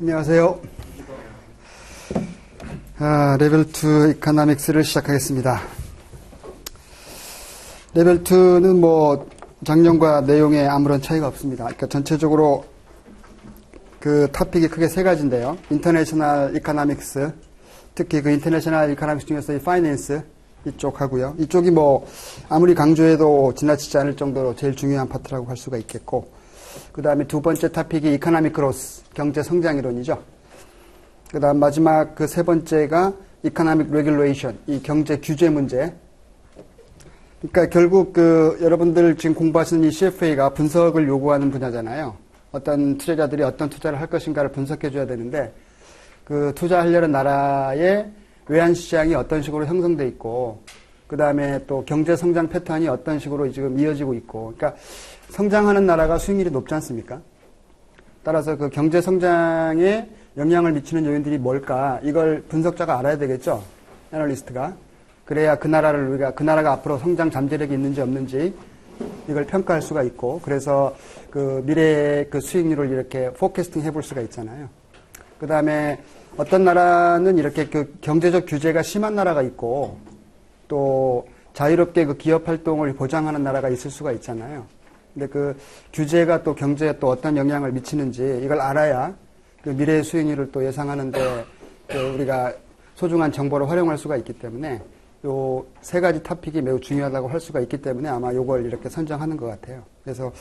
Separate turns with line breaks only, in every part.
안녕하세요. 레벨 2 이코노믹스를 시작하겠습니다. 레벨 2는 뭐 작년과 내용에 아무런 차이가 없습니다. 그러니까 전체적으로 그 토픽이 크게 세 가지인데요. 인터내셔널 이코노믹스, 특히 그 인터내셔널 이코노믹스 중에서 이 파이낸스 이쪽 하고요. 이쪽이 뭐 아무리 강조해도 지나치지 않을 정도로 제일 중요한 파트라고 할 수가 있겠고, 그 다음에 두 번째 토픽이 이코노믹 그로스, 경제 성장 이론이죠. 그 다음 마지막 그 세 번째가 이코노믹 레귤레이션, 이 경제 규제 문제. 그러니까 결국 그 여러분들 지금 공부하시는 이 CFA가 분석을 요구하는 분야잖아요. 어떤 투자자들이 어떤 투자를 할 것인가를 분석해 줘야 되는데, 그 투자하려는 나라의 외환시장이 어떤 식으로 형성돼 있고, 그 다음에 또 경제 성장 패턴이 어떤 식으로 지금 이어지고 있고, 그러니까 성장하는 나라가 수익률이 높지 않습니까? 따라서 그 경제 성장에 영향을 미치는 요인들이 뭘까? 이걸 분석자가 알아야 되겠죠? 애널리스트가. 그래야 그 나라가 앞으로 성장 잠재력이 있는지 없는지 이걸 평가할 수가 있고, 그래서 그 미래의 그 수익률을 이렇게 포캐스팅 해볼 수가 있잖아요. 그 다음에 어떤 나라는 이렇게 그 경제적 규제가 심한 나라가 있고, 또 자유롭게 그 기업 활동을 보장하는 나라가 있을 수가 있잖아요. 근데 그 규제가 또 경제에 또 어떤 영향을 미치는지 이걸 알아야 그 미래의 수익률을 또 예상하는데 그 우리가 소중한 정보를 활용할 수가 있기 때문에 요 세 가지 토픽이 매우 중요하다고 할 수가 있기 때문에 아마 요걸 이렇게 선정하는 것 같아요. 그래서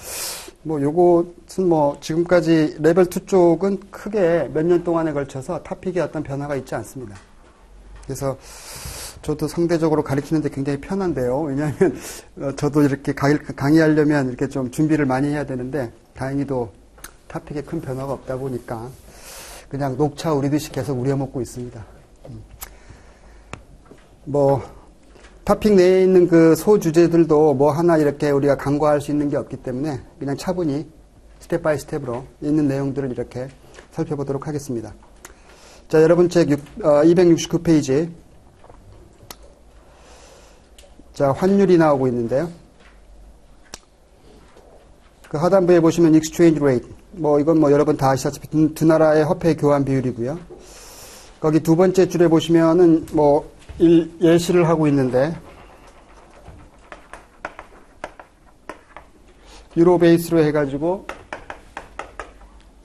뭐 요것은 뭐 지금까지 레벨 2 쪽은 크게 몇 년 동안에 걸쳐서 토픽에 어떤 변화가 있지 않습니다. 그래서 저도 상대적으로 가르치는데 굉장히 편한데요. 왜냐하면 저도 이렇게 강의하려면 이렇게 좀 준비를 많이 해야 되는데, 다행히도 토픽에 큰 변화가 없다 보니까 그냥 녹차 우리듯이 계속 우려먹고 있습니다. 뭐 토픽 내에 있는 그 소주제들도 뭐 하나 이렇게 우리가 간과할 수 있는 게 없기 때문에 그냥 차분히 스텝 바이 스텝으로 있는 내용들을 이렇게 살펴보도록 하겠습니다. 자, 여러분 책 269페이지. 자, 환율이 나오고 있는데요. 그 하단부에 보시면 exchange rate. 뭐 이건 뭐 여러분 다 아시다시피 두 나라의 화폐 교환 비율이고요. 거기 두 번째 줄에 보시면은 뭐 예시를 하고 있는데, 유로 베이스로 해가지고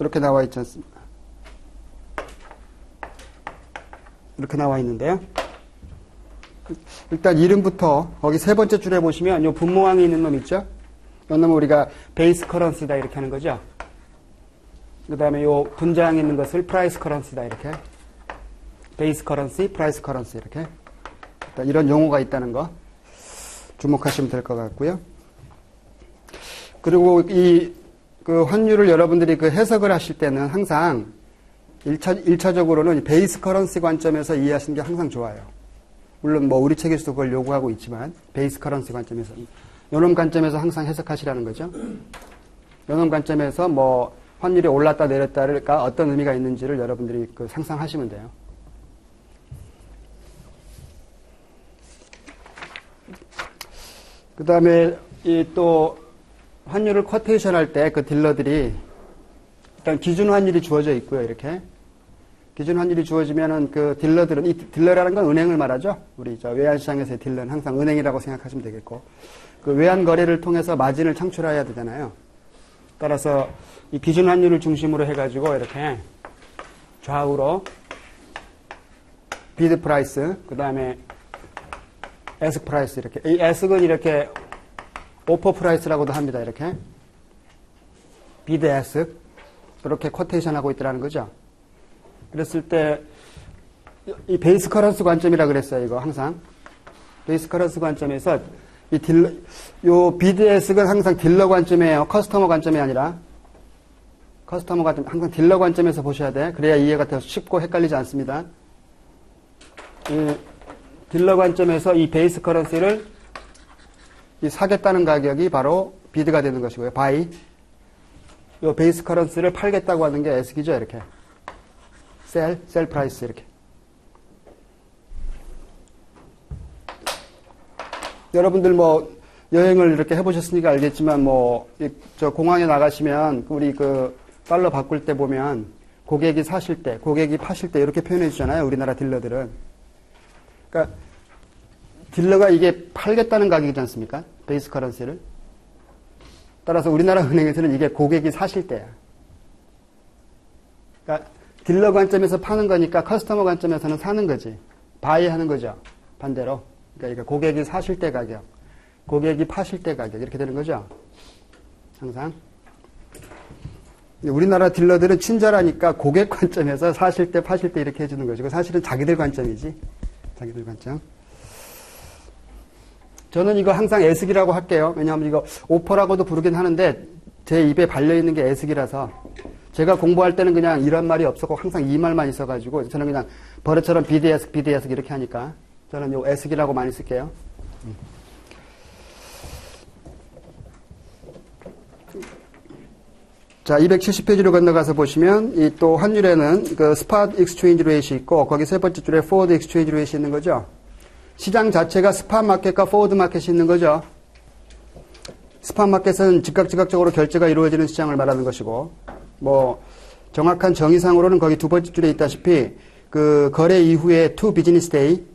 이렇게 나와 있지 않습니까? 이렇게 나와 있는데요. 일단 이름부터 거기 세 번째 줄에 보시면 요 분모항에 있는 놈 있죠? 이 놈은 우리가 베이스 커런시다 이렇게 하는 거죠. 그 다음에 요 분자항에 있는 것을 프라이스 커런시다 이렇게. 베이스 커런시, 프라이스 커런시 이렇게. 일단 이런 용어가 있다는 거 주목하시면 될 것 같고요. 그리고 이 그 환율을 여러분들이 그 해석을 하실 때는 항상 1차적으로는 베이스 커런시 관점에서 이해하시는 게 항상 좋아요. 물론 뭐 우리 책에서도 그걸 요구하고 있지만 베이스 커런시 관점에서, 요놈 관점에서 항상 해석하시라는 거죠. 요놈 관점에서 뭐 환율이 올랐다 내렸다가 어떤 의미가 있는지를 여러분들이 그 상상하시면 돼요. 그 다음에 이 또 환율을 쿼테이션 할 때 그 딜러들이 일단 기준 환율이 주어져 있고요. 이렇게 기준 환율이 주어지면은 그 딜러들은, 이 딜러라는 건 은행을 말하죠. 우리 저 외환시장에서의 딜러는 항상 은행이라고 생각하시면 되겠고, 그 외환 거래를 통해서 마진을 창출해야 되잖아요. 따라서 이 기준 환율을 중심으로 해가지고 이렇게 좌우로 비드 프라이스, 그 다음에 에스크 프라이스 이렇게. 이 에스크는 이렇게 오퍼 프라이스라고도 합니다. 이렇게 비드 에스크 이렇게 쿼테이션 하고 있더라는 거죠. 그랬을 때 이 베이스 커런스 관점이라 그랬어요. 이거 항상 베이스 커런스 관점에서 이 딜러, 요 비드 에스크는 항상 딜러 관점이에요. 커스터머 관점이 아니라. 커스터머 관점, 항상 딜러 관점에서 보셔야 돼. 그래야 이해가 더 쉽고 헷갈리지 않습니다. 이 딜러 관점에서 이 베이스 커런시를 이 사겠다는 가격이 바로 비드가 되는 것이고요. 바이. 요 베이스 커런시를 팔겠다고 하는 게 에스기죠. 이렇게. 셀 프라이스 이렇게. 여러분들 뭐 여행을 이렇게 해보셨으니까 알겠지만 뭐 저 공항에 나가시면 우리 그 달러 바꿀 때 보면 고객이 사실 때, 고객이 파실 때 이렇게 표현해 주잖아요. 우리나라 딜러들은. 그러니까 딜러가 이게 팔겠다는 가격이지 않습니까? 베이스 커런시를. 따라서 우리나라 은행에서는 이게 고객이 사실 때야. 그러니까 딜러 관점에서 파는 거니까 커스터머 관점에서는 사는 거지. 바이 하는 거죠. 반대로. 그러니까 고객이 사실 때 가격, 고객이 파실 때 가격 이렇게 되는 거죠. 항상. 우리나라 딜러들은 친절하니까 고객 관점에서 사실 때 파실 때 이렇게 해주는 거죠. 사실은 자기들 관점이지. 자기들 관점. 저는 이거 항상 애쓰기라고 할게요. 왜냐하면 이거 오퍼라고도 부르긴 하는데 제 입에 발려있는 게 애쓰기라서 제가 공부할 때는 그냥 이런 말이 없었고 항상 이 말만 있어가지고 저는 그냥 버릇처럼 BDS 이렇게 하니까 저는 요 애쓰기라고 많이 쓸게요. 자, 270페이지로 건너가서 보시면 이 또 환율에는 그 스팟 익스체인지 레이트이 있고 거기 세 번째 줄에 포워드 익스체인지 레이트이 있는 거죠. 시장 자체가 스팟 마켓과 포워드 마켓이 있는 거죠. 스팟 마켓은 즉각적으로 결제가 이루어지는 시장을 말하는 것이고 뭐 정확한 정의상으로는 거기 두 번째 줄에 있다시피 그 거래 이후에 투 비즈니스 데이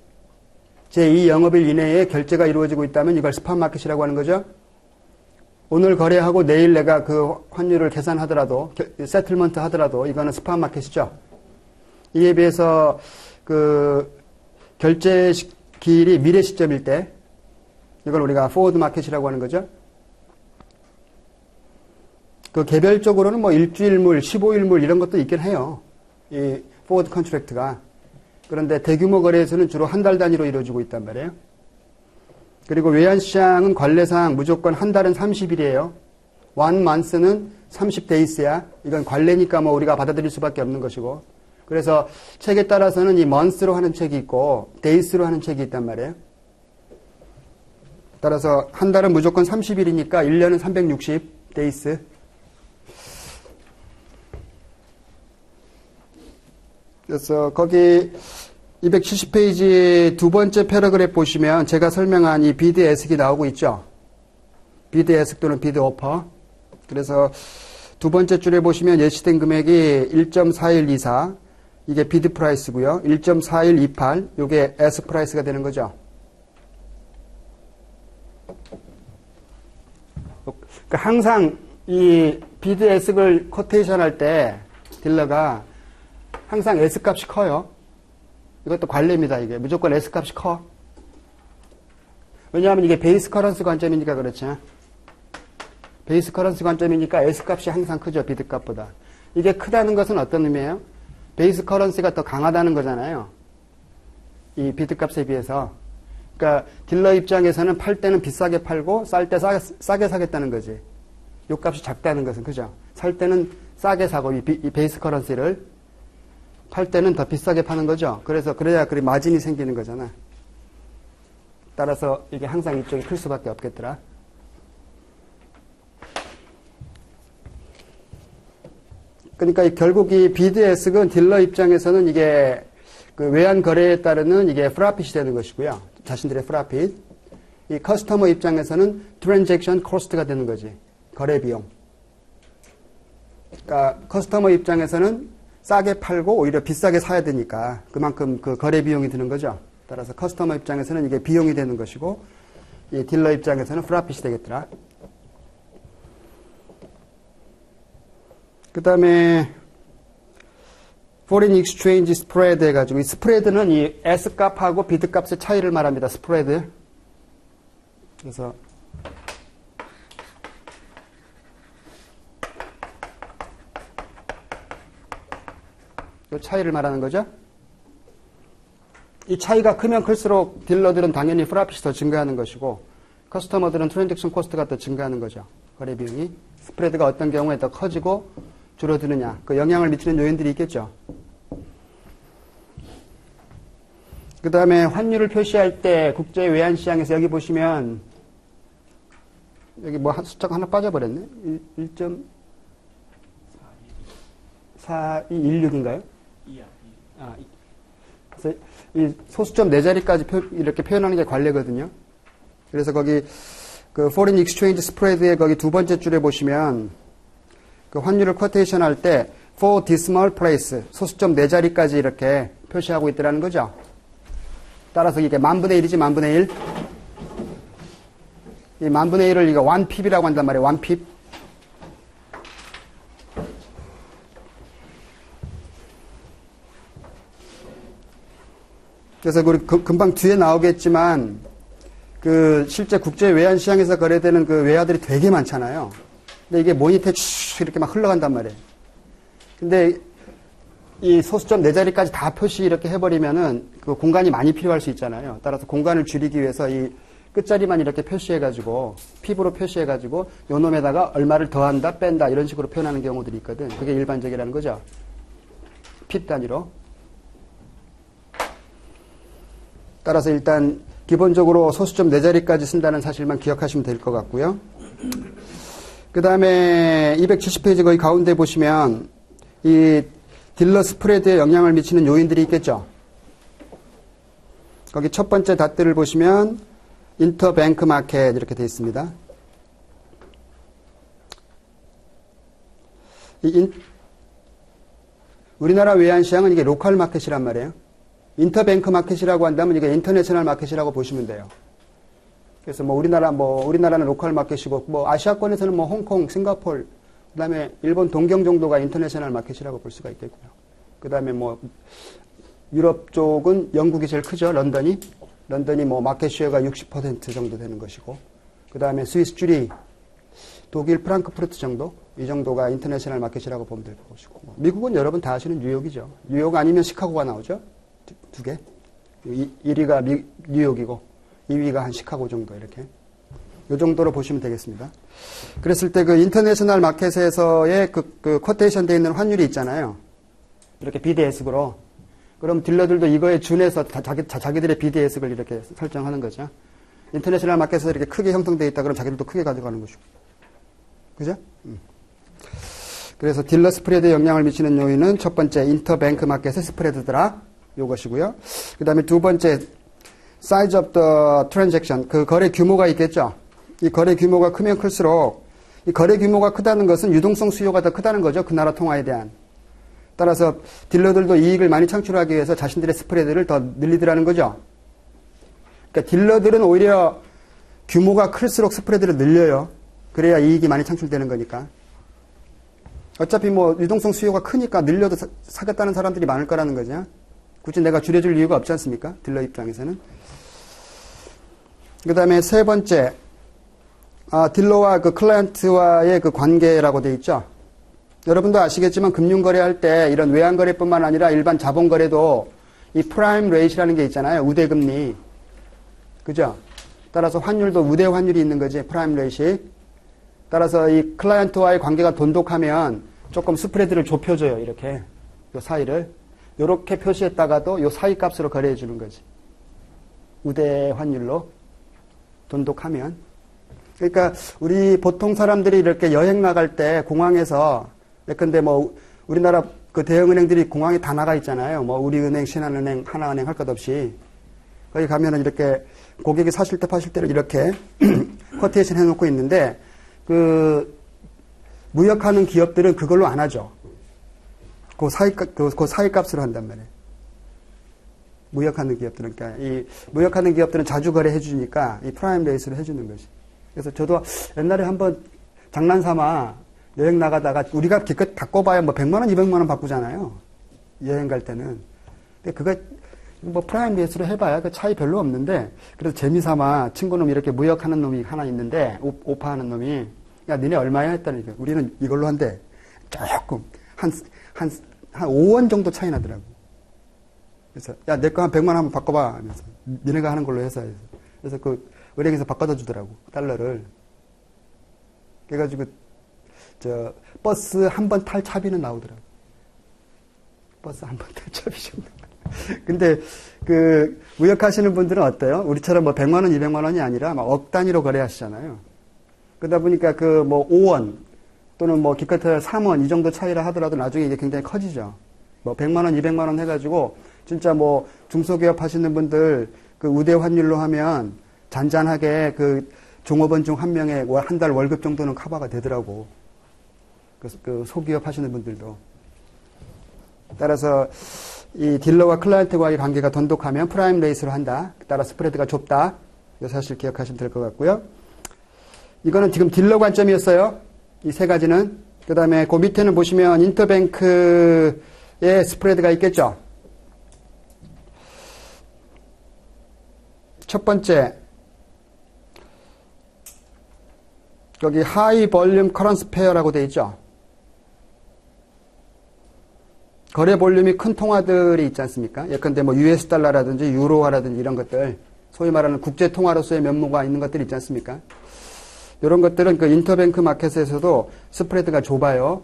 제2 영업일 이내에 결제가 이루어지고 있다면 이걸 스팟 마켓이라고 하는 거죠. 오늘 거래하고 내일 내가 그 환율을 계산하더라도 세틀먼트 하더라도 이거는 스팟 마켓이죠. 이에 비해서 그 결제 기일이 미래 시점일 때 이걸 우리가 포워드 마켓이라고 하는 거죠. 그 개별적으로는 뭐 일주일물, 15일물 이런 것도 있긴 해요. 이 포워드 컨트랙트가. 그런데 대규모 거래에서는 주로 한 달 단위로 이루어지고 있단 말이에요. 그리고 외환시장은 관례상 무조건 한 달은 30일이에요. one month는 30days야. 이건 관례니까 뭐 우리가 받아들일 수밖에 없는 것이고. 그래서 책에 따라서는 이 month로 하는 책이 있고 days로 하는 책이 있단 말이에요. 따라서 한 달은 무조건 30일이니까 1년은 360 days. 그래서 거기 270페이지 두 번째 패러그래프 보시면 제가 설명한 이 비드 애석이 나오고 있죠. 비드 애석 또는 비드 오퍼. 그래서 두 번째 줄에 보시면 예시된 금액이 1.4124 이게 비드 프라이스고요. 1.4128 이게 애석 프라이스가 되는 거죠. 그러니까 항상 이 비드 애석을 코테이션 할 때 딜러가 항상 애석값이 커요. 이것도 관례입니다. 이게 무조건 S값이 커. 왜냐하면 이게 베이스 커런스 관점이니까 그렇죠. 베이스 커런스 관점이니까 S값이 항상 크죠. 비드값보다. 이게 크다는 것은 어떤 의미예요? 베이스 커런스가 더 강하다는 거잖아요. 이 비드값에 비해서. 그러니까 딜러 입장에서는 팔 때는 비싸게 팔고 쌀 때 싸게 사겠다는 거지. 요 값이 작다는 것은 그죠. 살 때는 싸게 사고 이 베이스 커런스를 팔 때는 더 비싸게 파는 거죠. 그래서 그래야 그 마진이 생기는 거잖아. 따라서 이게 항상 이쪽이 클 수밖에 없겠더라. 그러니까 결국 이 비드 애석은 딜러 입장에서는 이게 그 외환 거래에 따르는 이게 프라핏이 되는 것이고요. 자신들의 프라핏. 이 커스터머 입장에서는 트랜잭션 코스트가 되는 거지. 거래 비용. 그러니까 커스터머 입장에서는 싸게 팔고 오히려 비싸게 사야 되니까 그만큼 그 거래 비용이 드는 거죠. 따라서 커스터머 입장에서는 이게 비용이 되는 것이고 이 딜러 입장에서는 프라핏이 되겠더라. 그 다음에 foreign exchange spread 해가지고 이 스프레드는 이 S값하고 비드값의 차이를 말합니다. 스프레드. 그래서 이 차이를 말하는 거죠. 이 차이가 크면 클수록 딜러들은 당연히 프라핏이 더 증가하는 것이고 커스터머들은 트랜잭션 코스트가 더 증가하는 거죠. 거래 비용이. 스프레드가 어떤 경우에 더 커지고 줄어드느냐. 그 영향을 미치는 요인들이 있겠죠. 그 다음에 환율을 표시할 때 국제 외환 시장에서 여기 보시면 여기 뭐 숫자가 하나 빠져버렸네. 1.4216인가요? 그래서 이 소수점 4자리까지 이렇게 표현하는 게 관례거든요. 그래서 거기 그 foreign exchange spread의 거기 두 번째 줄에 보시면 그 환율을 쿼테이션 할 때 for decimal place. 소수점 4자리까지 이렇게 표시하고 있더라는 거죠. 따라서 이게 만분의 1이지, 만분의 1. 이 만분의 1을 이거 1핍이라고 한단 말이에요. 1핍. 그래서 우리 금방 뒤에 나오겠지만 그 실제 국제 외환 시장에서 거래되는 그 외화들이 되게 많잖아요. 근데 이게 모니터에 쭉 이렇게 막 흘러간단 말이에요. 근데 이 소수점 4자리까지 다 표시 이렇게 해버리면은 그 공간이 많이 필요할 수 있잖아요. 따라서 공간을 줄이기 위해서 이 끝자리만 이렇게 표시해가지고 핍으로 표시해가지고 요 놈에다가 얼마를 더한다 뺀다 이런 식으로 표현하는 경우들이 있거든. 그게 일반적이라는 거죠. 핍 단위로. 따라서 일단 기본적으로 소수점 4자리까지 쓴다는 사실만 기억하시면 될 것 같고요. 그 다음에 270페이지 거기 가운데 보시면 이 딜러 스프레드에 영향을 미치는 요인들이 있겠죠. 거기 첫 번째 닷들을 보시면 인터뱅크 마켓 이렇게 되어 있습니다. 우리나라 외환시장은 이게 로컬 마켓이란 말이에요. 인터뱅크 마켓이라고 한다면 이게 인터내셔널 마켓이라고 보시면 돼요. 그래서 우리나라는 로컬 마켓이고 아시아권에서는 홍콩, 싱가포르, 그다음에 일본 동경 정도가 인터내셔널 마켓이라고 볼 수가 있겠고요. 그다음에 유럽 쪽은 영국이 제일 크죠. 런던이 마켓 쉐어가 60% 정도 되는 것이고, 그다음에 스위스 쭈리, 독일 프랑크푸르트 정도, 이 정도가 인터내셔널 마켓이라고 보면 될 것이고, 미국은 여러분 다 아시는 뉴욕이죠. 뉴욕 아니면 시카고가 나오죠. 두 개. 1위가 뉴욕이고 2위가 한 시카고 정도 이렇게. 이 정도로 보시면 되겠습니다. 그랬을 때 그 인터내셔널 마켓에서의 그 쿼테이션 되어 있는 환율이 있잖아요. 이렇게 BDS식으로. 그럼 딜러들도 이거에 준해서 자기들의 BDS를 이렇게 설정하는 거죠. 인터내셔널 마켓에서 이렇게 크게 형성되어 있다 그러면 자기들도 크게 가져가는 것이고. 그죠? 그래서 딜러 스프레드에 영향을 미치는 요인은 첫 번째 인터뱅크 마켓의 스프레드더라. 요것이고요. 그 다음에 두 번째 size of the transaction. 그 거래 규모가 있겠죠. 이 거래 규모가 크면 클수록 이 거래 규모가 크다는 것은 유동성 수요가 더 크다는 거죠. 그 나라 통화에 대한. 따라서 딜러들도 이익을 많이 창출하기 위해서 자신들의 스프레드를 더 늘리더라는 거죠. 그러니까 딜러들은 오히려 규모가 클수록 스프레드를 늘려요. 그래야 이익이 많이 창출되는 거니까. 어차피 유동성 수요가 크니까 늘려도 사겠다는 사람들이 많을 거라는 거죠. 굳이 내가 줄여줄 이유가 없지 않습니까? 딜러 입장에서는. 그 다음에 세 번째, 딜러와 그 클라이언트와의 그 관계라고 돼 있죠. 여러분도 아시겠지만 금융거래할 때 이런 외환거래뿐만 아니라 일반 자본거래도 이 프라임 레이트라는 게 있잖아요. 우대금리. 그죠? 따라서 환율도 우대 환율이 있는 거지. 프라임 레이트. 따라서 이 클라이언트와의 관계가 돈독하면 조금 스프레드를 좁혀줘요. 이렇게. 요 사이를. 요렇게 표시했다가도 요 사이 값으로 거래해 주는 거지. 우대 환율로 돈독하면. 그러니까 우리 보통 사람들이 이렇게 여행 나갈 때 공항에서 예컨대 우리나라 그 대형은행들이 공항에 다 나가 있잖아요. 우리은행, 신한은행, 하나은행 할 것 없이. 거기 가면은 이렇게 고객이 사실 때 파실 때를 이렇게 쿼테이션 해놓고 있는데 그 무역하는 기업들은 그걸로 안 하죠. 그 사이 값으로 한단 말이에요. 무역하는 기업들은. 그러니까 이 무역하는 기업들은 자주 거래해 주니까 이 프라임 레이스로 해주는 거지. 그래서 저도 옛날에 한번 장난삼아 여행 나가다가 우리가 기껏 다 꼽아야 100만 원, 200만 원 바꾸잖아요. 여행 갈 때는. 근데 그거 프라임 레이스로 해봐야 그 차이 별로 없는데, 그래서 재미삼아 친구놈이 이렇게 무역하는 놈이 하나 있는데, 오파하는 놈이, 야, 니네 얼마야? 했다니. 우리는 이걸로 한대. 조금, 한 5원 정도 차이 나더라고. 그래서, 야, 내 거 한 100만 원 한번 바꿔봐. 하면서. 니네가 하는 걸로 해서. 그래서 그 은행에서 바꿔다 주더라고. 달러를. 그래가지고, 버스 한 번 탈 차비는 나오더라고. 버스 한 번 탈 차비 정도. 근데, 무역하시는 분들은 어때요? 우리처럼 100만 원, 200만 원이 아니라 막 억 단위로 거래하시잖아요. 그러다 보니까 5원 또는 기껏해야 3원 이 정도 차이라 하더라도 나중에 이게 굉장히 커지죠. 100만 원, 200만 원 해가지고 진짜 중소기업 하시는 분들 그 우대 환율로 하면 잔잔하게 그 종업원 중 한 명의 한 달 월급 정도는 커버가 되더라고. 그 소기업 하시는 분들도. 따라서 이 딜러와 클라이언트와의 관계가 돈독하면 프라임 레이스로 한다. 따라 스프레드가 좁다. 이거 사실 기억하시면 될 것 같고요. 이거는 지금 딜러 관점이었어요. 이 세 가지는. 그 다음에 그 밑에는 보시면 인터뱅크의 스프레드가 있겠죠. 첫 번째, 여기 하이 볼륨 커런스 페어라고 되어 있죠. 거래 볼륨이 큰 통화들이 있지 않습니까? 예컨대 뭐 US 달러라든지 유로화라든지 이런 것들, 소위 말하는 국제 통화로서의 면모가 있는 것들이 있지 않습니까? 이런 것들은 그 인터뱅크 마켓에서도 스프레드가 좁아요.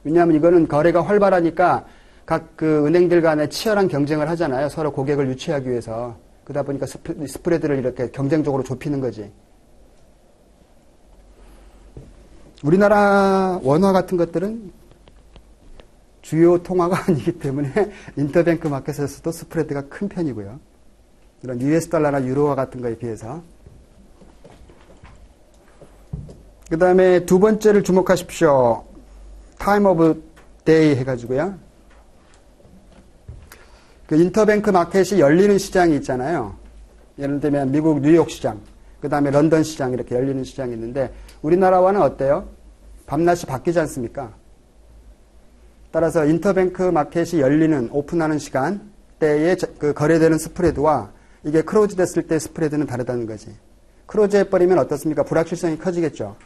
왜냐하면 이거는 거래가 활발하니까 각 그 은행들 간에 치열한 경쟁을 하잖아요. 서로 고객을 유치하기 위해서. 그러다 보니까 스프레드를 이렇게 경쟁적으로 좁히는 거지. 우리나라 원화 같은 것들은 주요 통화가 아니기 때문에 인터뱅크 마켓에서도 스프레드가 큰 편이고요. 이런 US 달러나 유로화 같은 거에 비해서. 그 다음에 두 번째를 주목하십시오. 타임 오브 데이 해가지고요. 그 인터뱅크 마켓이 열리는 시장이 있잖아요. 예를 들면 미국 뉴욕 시장, 그 다음에 런던 시장 이렇게 열리는 시장이 있는데 우리나라와는 어때요? 밤낮이 바뀌지 않습니까? 따라서 인터뱅크 마켓이 열리는, 오픈하는 시간 때에 그 거래되는 스프레드와 이게 크로즈 됐을 때 스프레드는 다르다는 거지. 크로즈 해버리면 어떻습니까? 불확실성이 커지겠죠.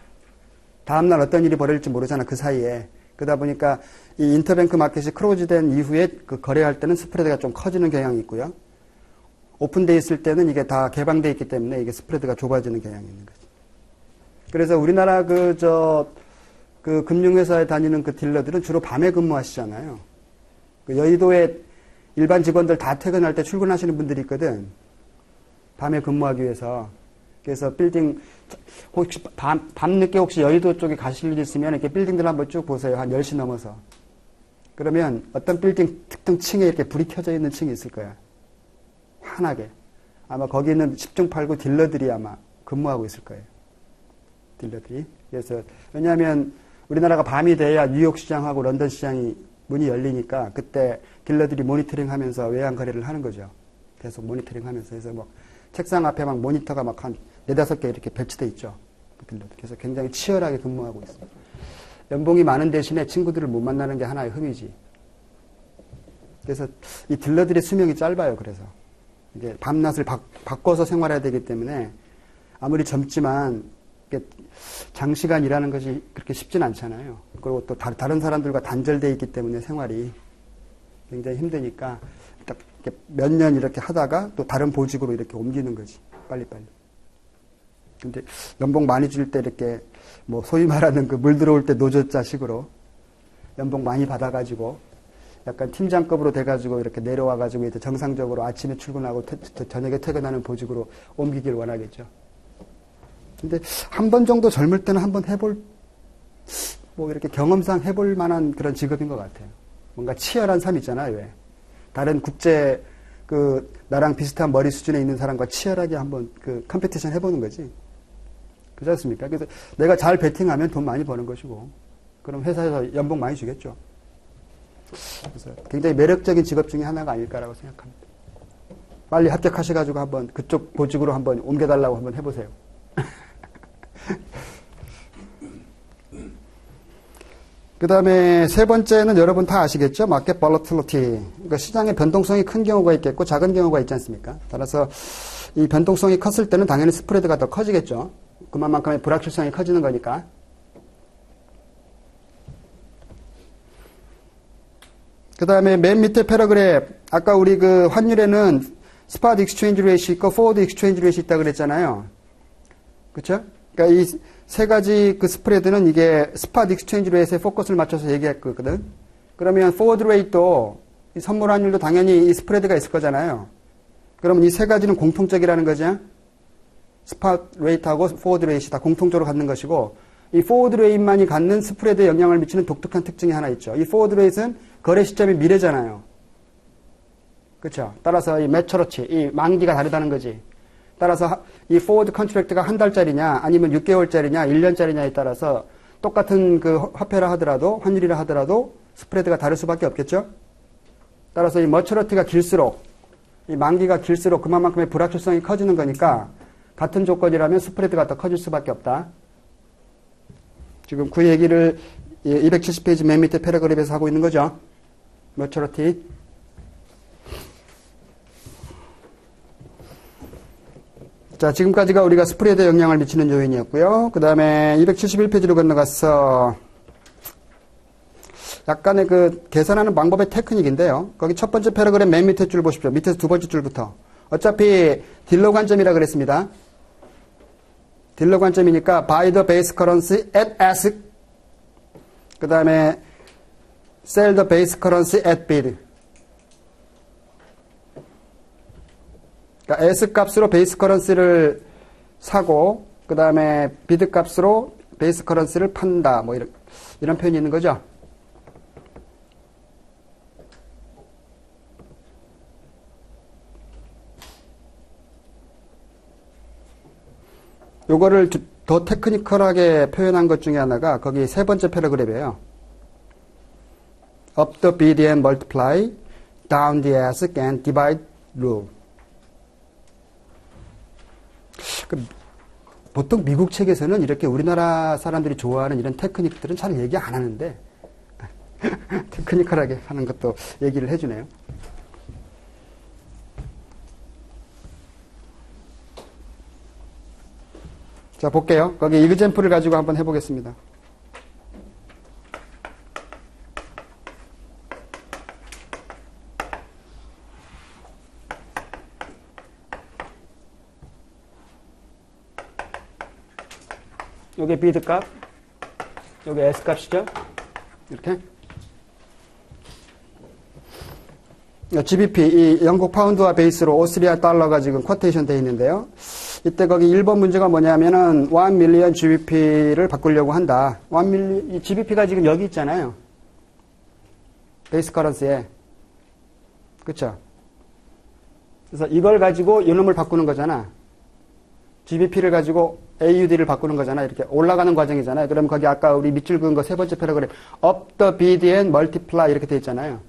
다음날 어떤 일이 벌어질지 모르잖아, 그 사이에. 그러다 보니까 이 인터뱅크 마켓이 크로즈 된 이후에 그 거래할 때는 스프레드가 좀 커지는 경향이 있고요. 오픈되어 있을 때는 이게 다 개방되어 있기 때문에 이게 스프레드가 좁아지는 경향이 있는 거죠. 그래서 우리나라 그 금융회사에 다니는 그 딜러들은 주로 밤에 근무하시잖아요. 그 여의도에 일반 직원들 다 퇴근할 때 출근하시는 분들이 있거든. 밤에 근무하기 위해서. 그래서 빌딩, 혹시 밤늦게 혹시 여의도 쪽에 가실 일 있으면 이렇게 빌딩들 한번 쭉 보세요. 한 10시 넘어서. 그러면 어떤 빌딩 특정 층에 이렇게 불이 켜져 있는 층이 있을 거야. 환하게. 아마 거기는 10중 8구 딜러들이 아마 근무하고 있을 거예요. 딜러들이. 그래서, 왜냐하면 우리나라가 밤이 돼야 뉴욕 시장하고 런던 시장이 문이 열리니까 그때 딜러들이 모니터링 하면서 외환 거래를 하는 거죠. 계속 모니터링 하면서. 그래서 뭐 책상 앞에 막 모니터가 막 한 4-5개 이렇게 배치돼 있죠. 그 딜러들. 그래서 굉장히 치열하게 근무하고 있어요. 연봉이 많은 대신에 친구들을 못 만나는 게 하나의 흠이지. 그래서 이 딜러들의 수명이 짧아요. 그래서. 이게 밤낮을 바꿔서 생활해야 되기 때문에 아무리 젊지만 장시간 일하는 것이 그렇게 쉽진 않잖아요. 그리고 또 다른 사람들과 단절되어 있기 때문에 생활이 굉장히 힘드니까 딱 몇 년 이렇게 하다가 또 다른 보직으로 이렇게 옮기는 거지. 빨리빨리. 근데 연봉 많이 줄 때 이렇게 뭐 소위 말하는 그 물 들어올 때 노조자식으로 연봉 많이 받아가지고 약간 팀장급으로 돼가지고 이렇게 내려와가지고 이제 정상적으로 아침에 출근하고 저녁에 퇴근하는 보직으로 옮기길 원하겠죠. 근데 한 번 정도 젊을 때는 한번 뭐 이렇게 경험상 해볼 만한 그런 직업인 것 같아요. 뭔가 치열한 삶 있잖아요, 왜. 다른 국제, 나랑 비슷한 머리 수준에 있는 사람과 치열하게 한번 컴피티션 해보는 거지. 그렇지 않습니까? 그래서 내가 잘 배팅하면 돈 많이 버는 것이고, 그럼 회사에서 연봉 많이 주겠죠. 그래서 굉장히 매력적인 직업 중에 하나가 아닐까라고 생각합니다. 빨리 합격하셔가지고 한번 그쪽 보직으로 한번 옮겨달라고 한번 해보세요. 그 다음에 세 번째는 여러분 다 아시겠죠? 마켓 볼러틸리티. 그러니까 시장의 변동성이 큰 경우가 있겠고 작은 경우가 있지 않습니까? 따라서 이 변동성이 컸을 때는 당연히 스프레드가 더 커지겠죠. 그만큼의 불확실성이 커지는 거니까. 그 다음에 맨 밑에 패러그래프. 아까 우리 그 환율에는 스팟 익스체인지 레이시 있고 포워드 익스체인지 레이시 있다고 그랬잖아요. 그쵸? 그러니까 이 세 가지 그 스프레드는 이게 스팟 익스체인지 레이트에 포커스를 맞춰서 얘기했거든. 그러면 포워드 레이트도 이 선물 환율도 당연히 이 스프레드가 있을 거잖아요. 그러면 이 세 가지는 공통적이라는 거죠. 스팟 레이트하고 포워드 레이트 다 공통적으로 갖는 것이고 이 포워드 레이트만이 갖는 스프레드에 영향을 미치는 독특한 특징이 하나 있죠. 이 포워드 레이트는 거래 시점이 미래잖아요. 그렇죠? 따라서 이 매처러치, 이 만기가 다르다는 거지. 따라서 이 포워드 컨트랙트가 한 달짜리냐 아니면 6개월짜리냐 1년짜리냐에 따라서 똑같은 그 화폐라 하더라도 환율이라 하더라도 스프레드가 다를 수밖에 없겠죠? 따라서 이 머처러티가 길수록, 이 만기가 길수록 그만큼의 불확실성이 커지는 거니까 같은 조건이라면 스프레드가 더 커질 수밖에 없다. 지금 그 얘기를 270페이지 맨 밑에 패러그래프에서 하고 있는 거죠. 머처러티. 자, 지금까지가 우리가 스프레드에 영향을 미치는 요인이었고요. 그 다음에 271페이지로 건너가서 약간의 그 계산하는 방법의 테크닉인데요. 거기 첫 번째 패러그래프 맨 밑에 줄 보십시오. 밑에서 두 번째 줄부터. 어차피 딜러 관점이라 그랬습니다. 딜러 관점이니까 buy the base currency at ask. 그 다음에 sell the base currency at bid. 그러니까 S 값으로 베이스 커런시를 사고 그 다음에 비드 값으로 베이스 커런시를 판다. 뭐 이런 표현이 있는 거죠. 요거를 더 테크니컬하게 표현한 것 중에 하나가 거기 세 번째 패러그래프예요. Up the bid and multiply, down the ask and divide rule. 보통 미국 책에서는 이렇게 우리나라 사람들이 좋아하는 이런 테크닉들은 잘 얘기 안 하는데 테크니컬하게 하는 것도 얘기를 해주네요. 자, 볼게요. 거기 이그젬플을 가지고 한번 해보겠습니다. 요게 비드 값, 요게 S 값이죠. 이렇게. GBP, 이 영국 파운드와 베이스로 오스트리아 달러가 지금 쿼테이션 되어 있는데요. 이때 거기 1번 문제가 뭐냐면은 1 밀리언 GBP를 바꾸려고 한다. 1 밀리, 이 GBP가 지금 여기 있잖아요. 베이스 커런시에. 그쵸? 그래서 이걸 가지고 이놈을 바꾸는 거잖아. GBP를 가지고 AUD를 바꾸는 거잖아. 이렇게 올라가는 과정이잖아요. 그럼 거기 아까 우리 밑줄 그은 거 세 번째 패러그래프 up the bid and multiply 이렇게 돼 있잖아요.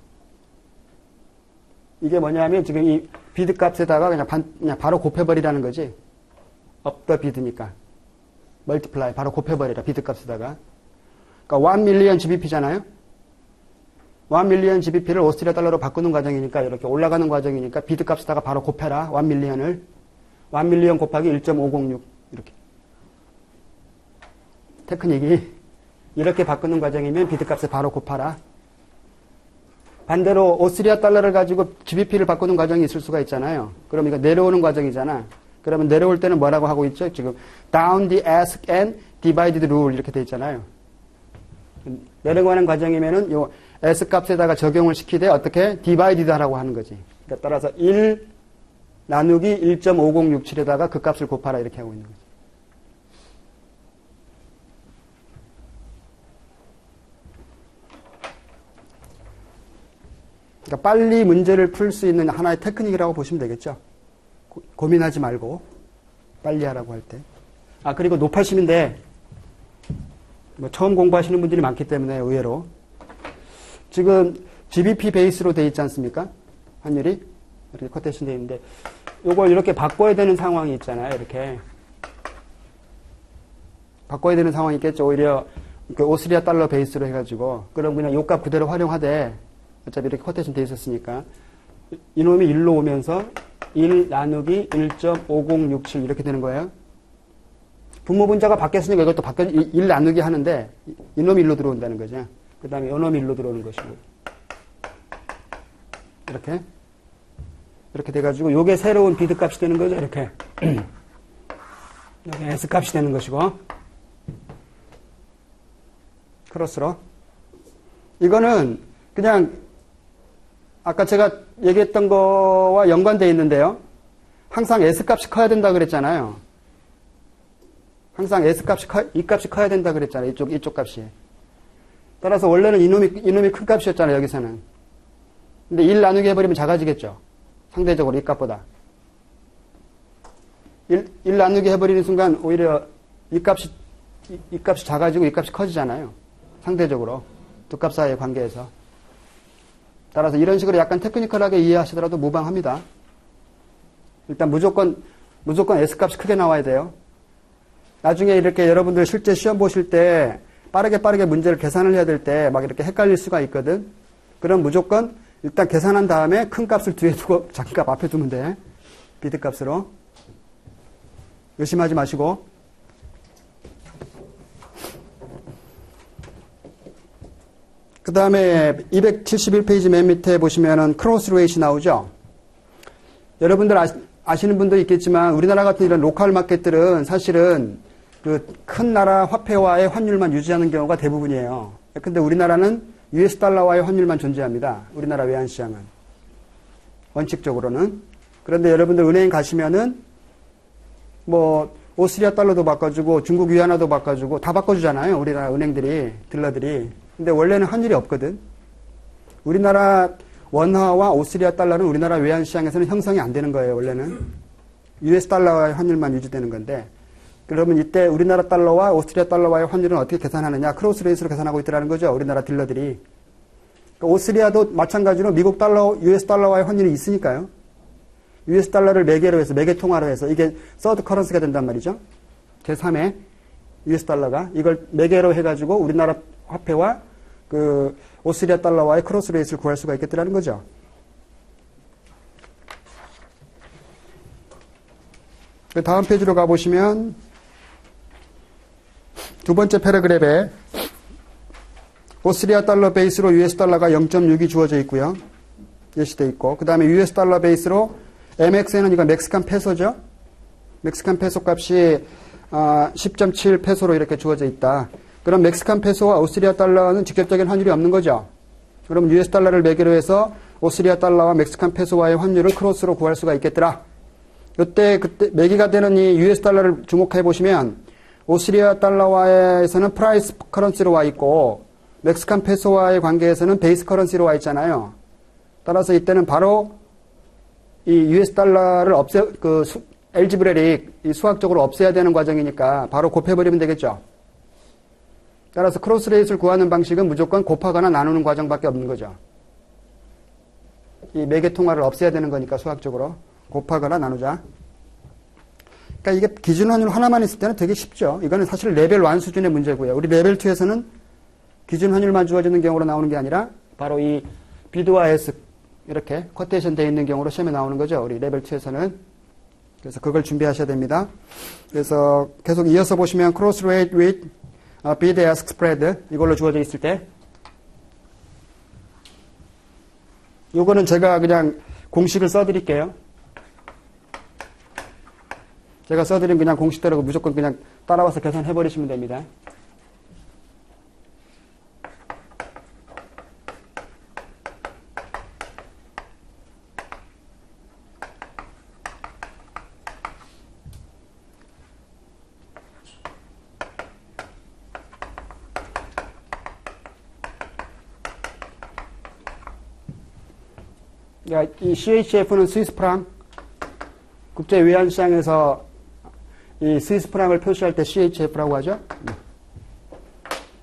이게 뭐냐면 지금 이 비드 값에다가 그냥 바로 곱해버리라는 거지. up the bid니까 multiply 바로 곱해버리라 비드 값에다가. 그러니까 1 밀리언 GBP잖아요. 1 밀리언 GBP를 오스트리아 달러로 바꾸는 과정이니까 이렇게 올라가는 과정이니까 비드 값에다가 바로 곱해라. 1 밀리언을 1 밀리언 곱하기 1.506 이렇게. 테크닉이 이렇게 바꾸는 과정이면 비드 값에 바로 곱하라. 반대로 오스트리아 달러를 가지고 GBP를 바꾸는 과정이 있을 수가 있잖아요. 그럼 이거 내려오는 과정이잖아. 그러면 내려올 때는 뭐라고 하고 있죠? 지금 down the ask and divided rule 이렇게 돼 있잖아요. 내려가는 과정이면은 요 S 값에다가 적용을 시키되 어떻게 divided 하라고 하는 거지. 그러니까 따라서 1 나누기 1.5067에다가 그 값을 곱하라 이렇게 하고 있는 거지. 그러니까 빨리 문제를 풀 수 있는 하나의 테크닉이라고 보시면 되겠죠. 고민하지 말고 빨리 하라고 할 때. 아, 그리고 노파심인데 뭐 처음 공부하시는 분들이 많기 때문에 의외로 지금 GBP 베이스로 돼 있지 않습니까? 환율이 이렇게 쿼테이션 돼 있는데 요걸 이렇게 바꿔야 되는 상황이 있잖아요. 이렇게 바꿔야 되는 상황이 있겠죠. 오히려 그 오스트리아 달러 베이스로 해가지고 그럼 그냥 요 값 그대로 활용하되 어차피 이렇게 쿼테이션 돼 있었으니까 이놈이 1로 오면서 1 나누기 1.5067 이렇게 되는 거예요. 분모 분자가 바뀌었으니까 이것도 바뀌어 1 나누기 하는데 이놈이 1로 들어온다는 거죠. 그 다음에 이놈이 1로 들어오는 것이고 이렇게 돼가지고 요게 새로운 비드 값이 되는 거죠. 이렇게 요게 S 값이 되는 것이고 크로스로 이거는 그냥 아까 제가 얘기했던 거와 연관되어 있는데요. 항상 S 값이 커야 된다 그랬잖아요. 항상 S 값이 이 값이 커야 된다 그랬잖아요. 이쪽 값이. 따라서 원래는 이놈이 큰 값이었잖아요. 여기서는. 근데 1 나누기 해버리면 작아지겠죠. 상대적으로 이 값보다. 1 나누기 해버리는 순간 오히려 이 값이 작아지고 이 값이 커지잖아요. 상대적으로. 두 값 사이의 관계에서. 따라서 이런 식으로 약간 테크니컬하게 이해하시더라도 무방합니다. 일단 무조건 S값이 크게 나와야 돼요. 나중에 이렇게 여러분들 실제 시험 보실 때 빠르게 문제를 계산을 해야 될 때 막 이렇게 헷갈릴 수가 있거든. 그럼 무조건 일단 계산한 다음에 큰 값을 뒤에 두고 작은 값 앞에 두면 돼. 비트 값으로. 의심하지 마시고. 그 다음에 271페이지 맨 밑에 보시면은 크로스 레이트 나오죠. 여러분들 아시는 분도 있겠지만 우리나라 같은 이런 로컬 마켓들은 사실은 그 큰 나라 화폐와의 환율만 유지하는 경우가 대부분이에요. 근데 우리나라는 US 달러와의 환율만 존재합니다. 우리나라 외환시장은. 원칙적으로는. 그런데 여러분들 은행 가시면은 뭐 오스트리아 달러도 바꿔주고 중국 위안화도 바꿔주고 다 바꿔주잖아요. 우리나라 은행들이, 딜러들이. 근데 원래는 환율이 없거든. 우리나라 원화와 오스트리아 달러는 우리나라 외환시장에서는 형성이 안 되는 거예요. 원래는. US 달러와의 환율만 유지되는 건데 그러면 이때 우리나라 달러와 오스트리아 달러와의 환율은 어떻게 계산하느냐. 크로스 레이스로 계산하고 있더라는 거죠. 우리나라 딜러들이. 그러니까 오스트리아도 마찬가지로 미국 달러, US 달러와의 환율이 있으니까요. US 달러를 매개로 해서 매개 통화로 해서 이게 서드 커런스가 된단 말이죠. 제3의 US 달러가 이걸 매개로 해가지고 우리나라 화폐와 그 오스트리아 달러와의 크로스 레이스를 구할 수가 있겠더라는 거죠. 그 다음 페이지로 가보시면 두 번째 패러그랩에 오스트리아 달러 베이스로 US 달러가 0.6이 주어져 있고요. 예시되어 있고 그 다음에 US 달러 베이스로 MXN은 이거 멕시칸 페소죠. 멕시칸 페소 값이 10.7 페소로 이렇게 주어져 있다. 그럼 멕시칸 페소와 오스트리아 달러는 직접적인 환율이 없는 거죠. 그럼 US 달러를 매개로 해서 오스트리아 달러와 멕시칸 페소와의 환율을 크로스로 구할 수가 있겠더라. 그때 매기가 되는 이 US 달러를 주목해 보시면 오스트리아 달러와에서는 프라이스 커런시로 와 있고 멕시칸 페소와의 관계에서는 베이스 커런시로 와 있잖아요. 따라서 이때는 바로 이 US 달러를 엘지브레릭 수학적으로 없애야 되는 과정이니까 바로 곱해버리면 되겠죠. 따라서 크로스 레이스를 구하는 방식은 무조건 곱하거나 나누는 과정밖에 없는 거죠. 이 매개 통화를 없애야 되는 거니까 수학적으로 곱하거나 나누자. 그러니까 이게 기준 환율 하나만 있을 때는 되게 쉽죠. 이거는 사실 레벨 1 수준의 문제고요. 우리 레벨 2에서는 기준 환율만 주어지는 경우로 나오는 게 아니라 바로 이 비드와 S 이렇게 쿼테이션 되어 있는 경우로 시험에 나오는 거죠. 우리 레벨 2에서는. 그래서 그걸 준비하셔야 됩니다. 그래서 계속 이어서 보시면 크로스 레이트 with bid ask spread 이걸로 주어져 있을 때 요거는 제가 그냥 공식을 써드릴게요. 제가 써드린 그냥 공식대로 무조건 그냥 따라와서 계산해버리시면 됩니다. 이 CHF는 스위스 프랑, 국제 외환시장에서 이 스위스 프랑을 표시할 때 CHF라고 하죠.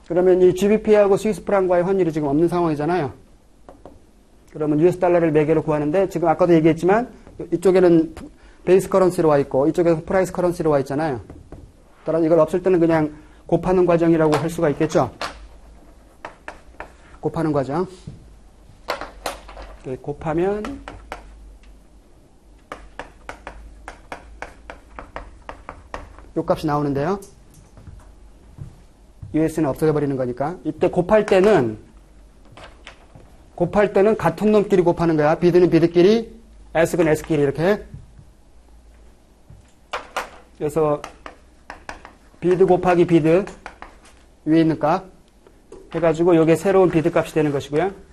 그러면 이 GBP하고 스위스 프랑과의 환율이 지금 없는 상황이잖아요. 그러면 US 달러를 매개로 구하는데 지금 아까도 얘기했지만 이쪽에는 베이스 커런시로 와 있고 이쪽에서 프라이스 커런시로 와 있잖아요. 따라서 이걸 없을 때는 그냥 곱하는 과정이라고 할 수가 있겠죠. 곱하는 과정. 곱하면 요 값이 나오는데요. US는 없어져버리는 거니까. 이때 곱할 때는 같은 놈끼리 곱하는 거야. 비드는 비드끼리, S는 S끼리 이렇게. 그래서 비드 곱하기 비드 위에 있는 값 해가지고 요게 새로운 비드 값이 되는 것이고요.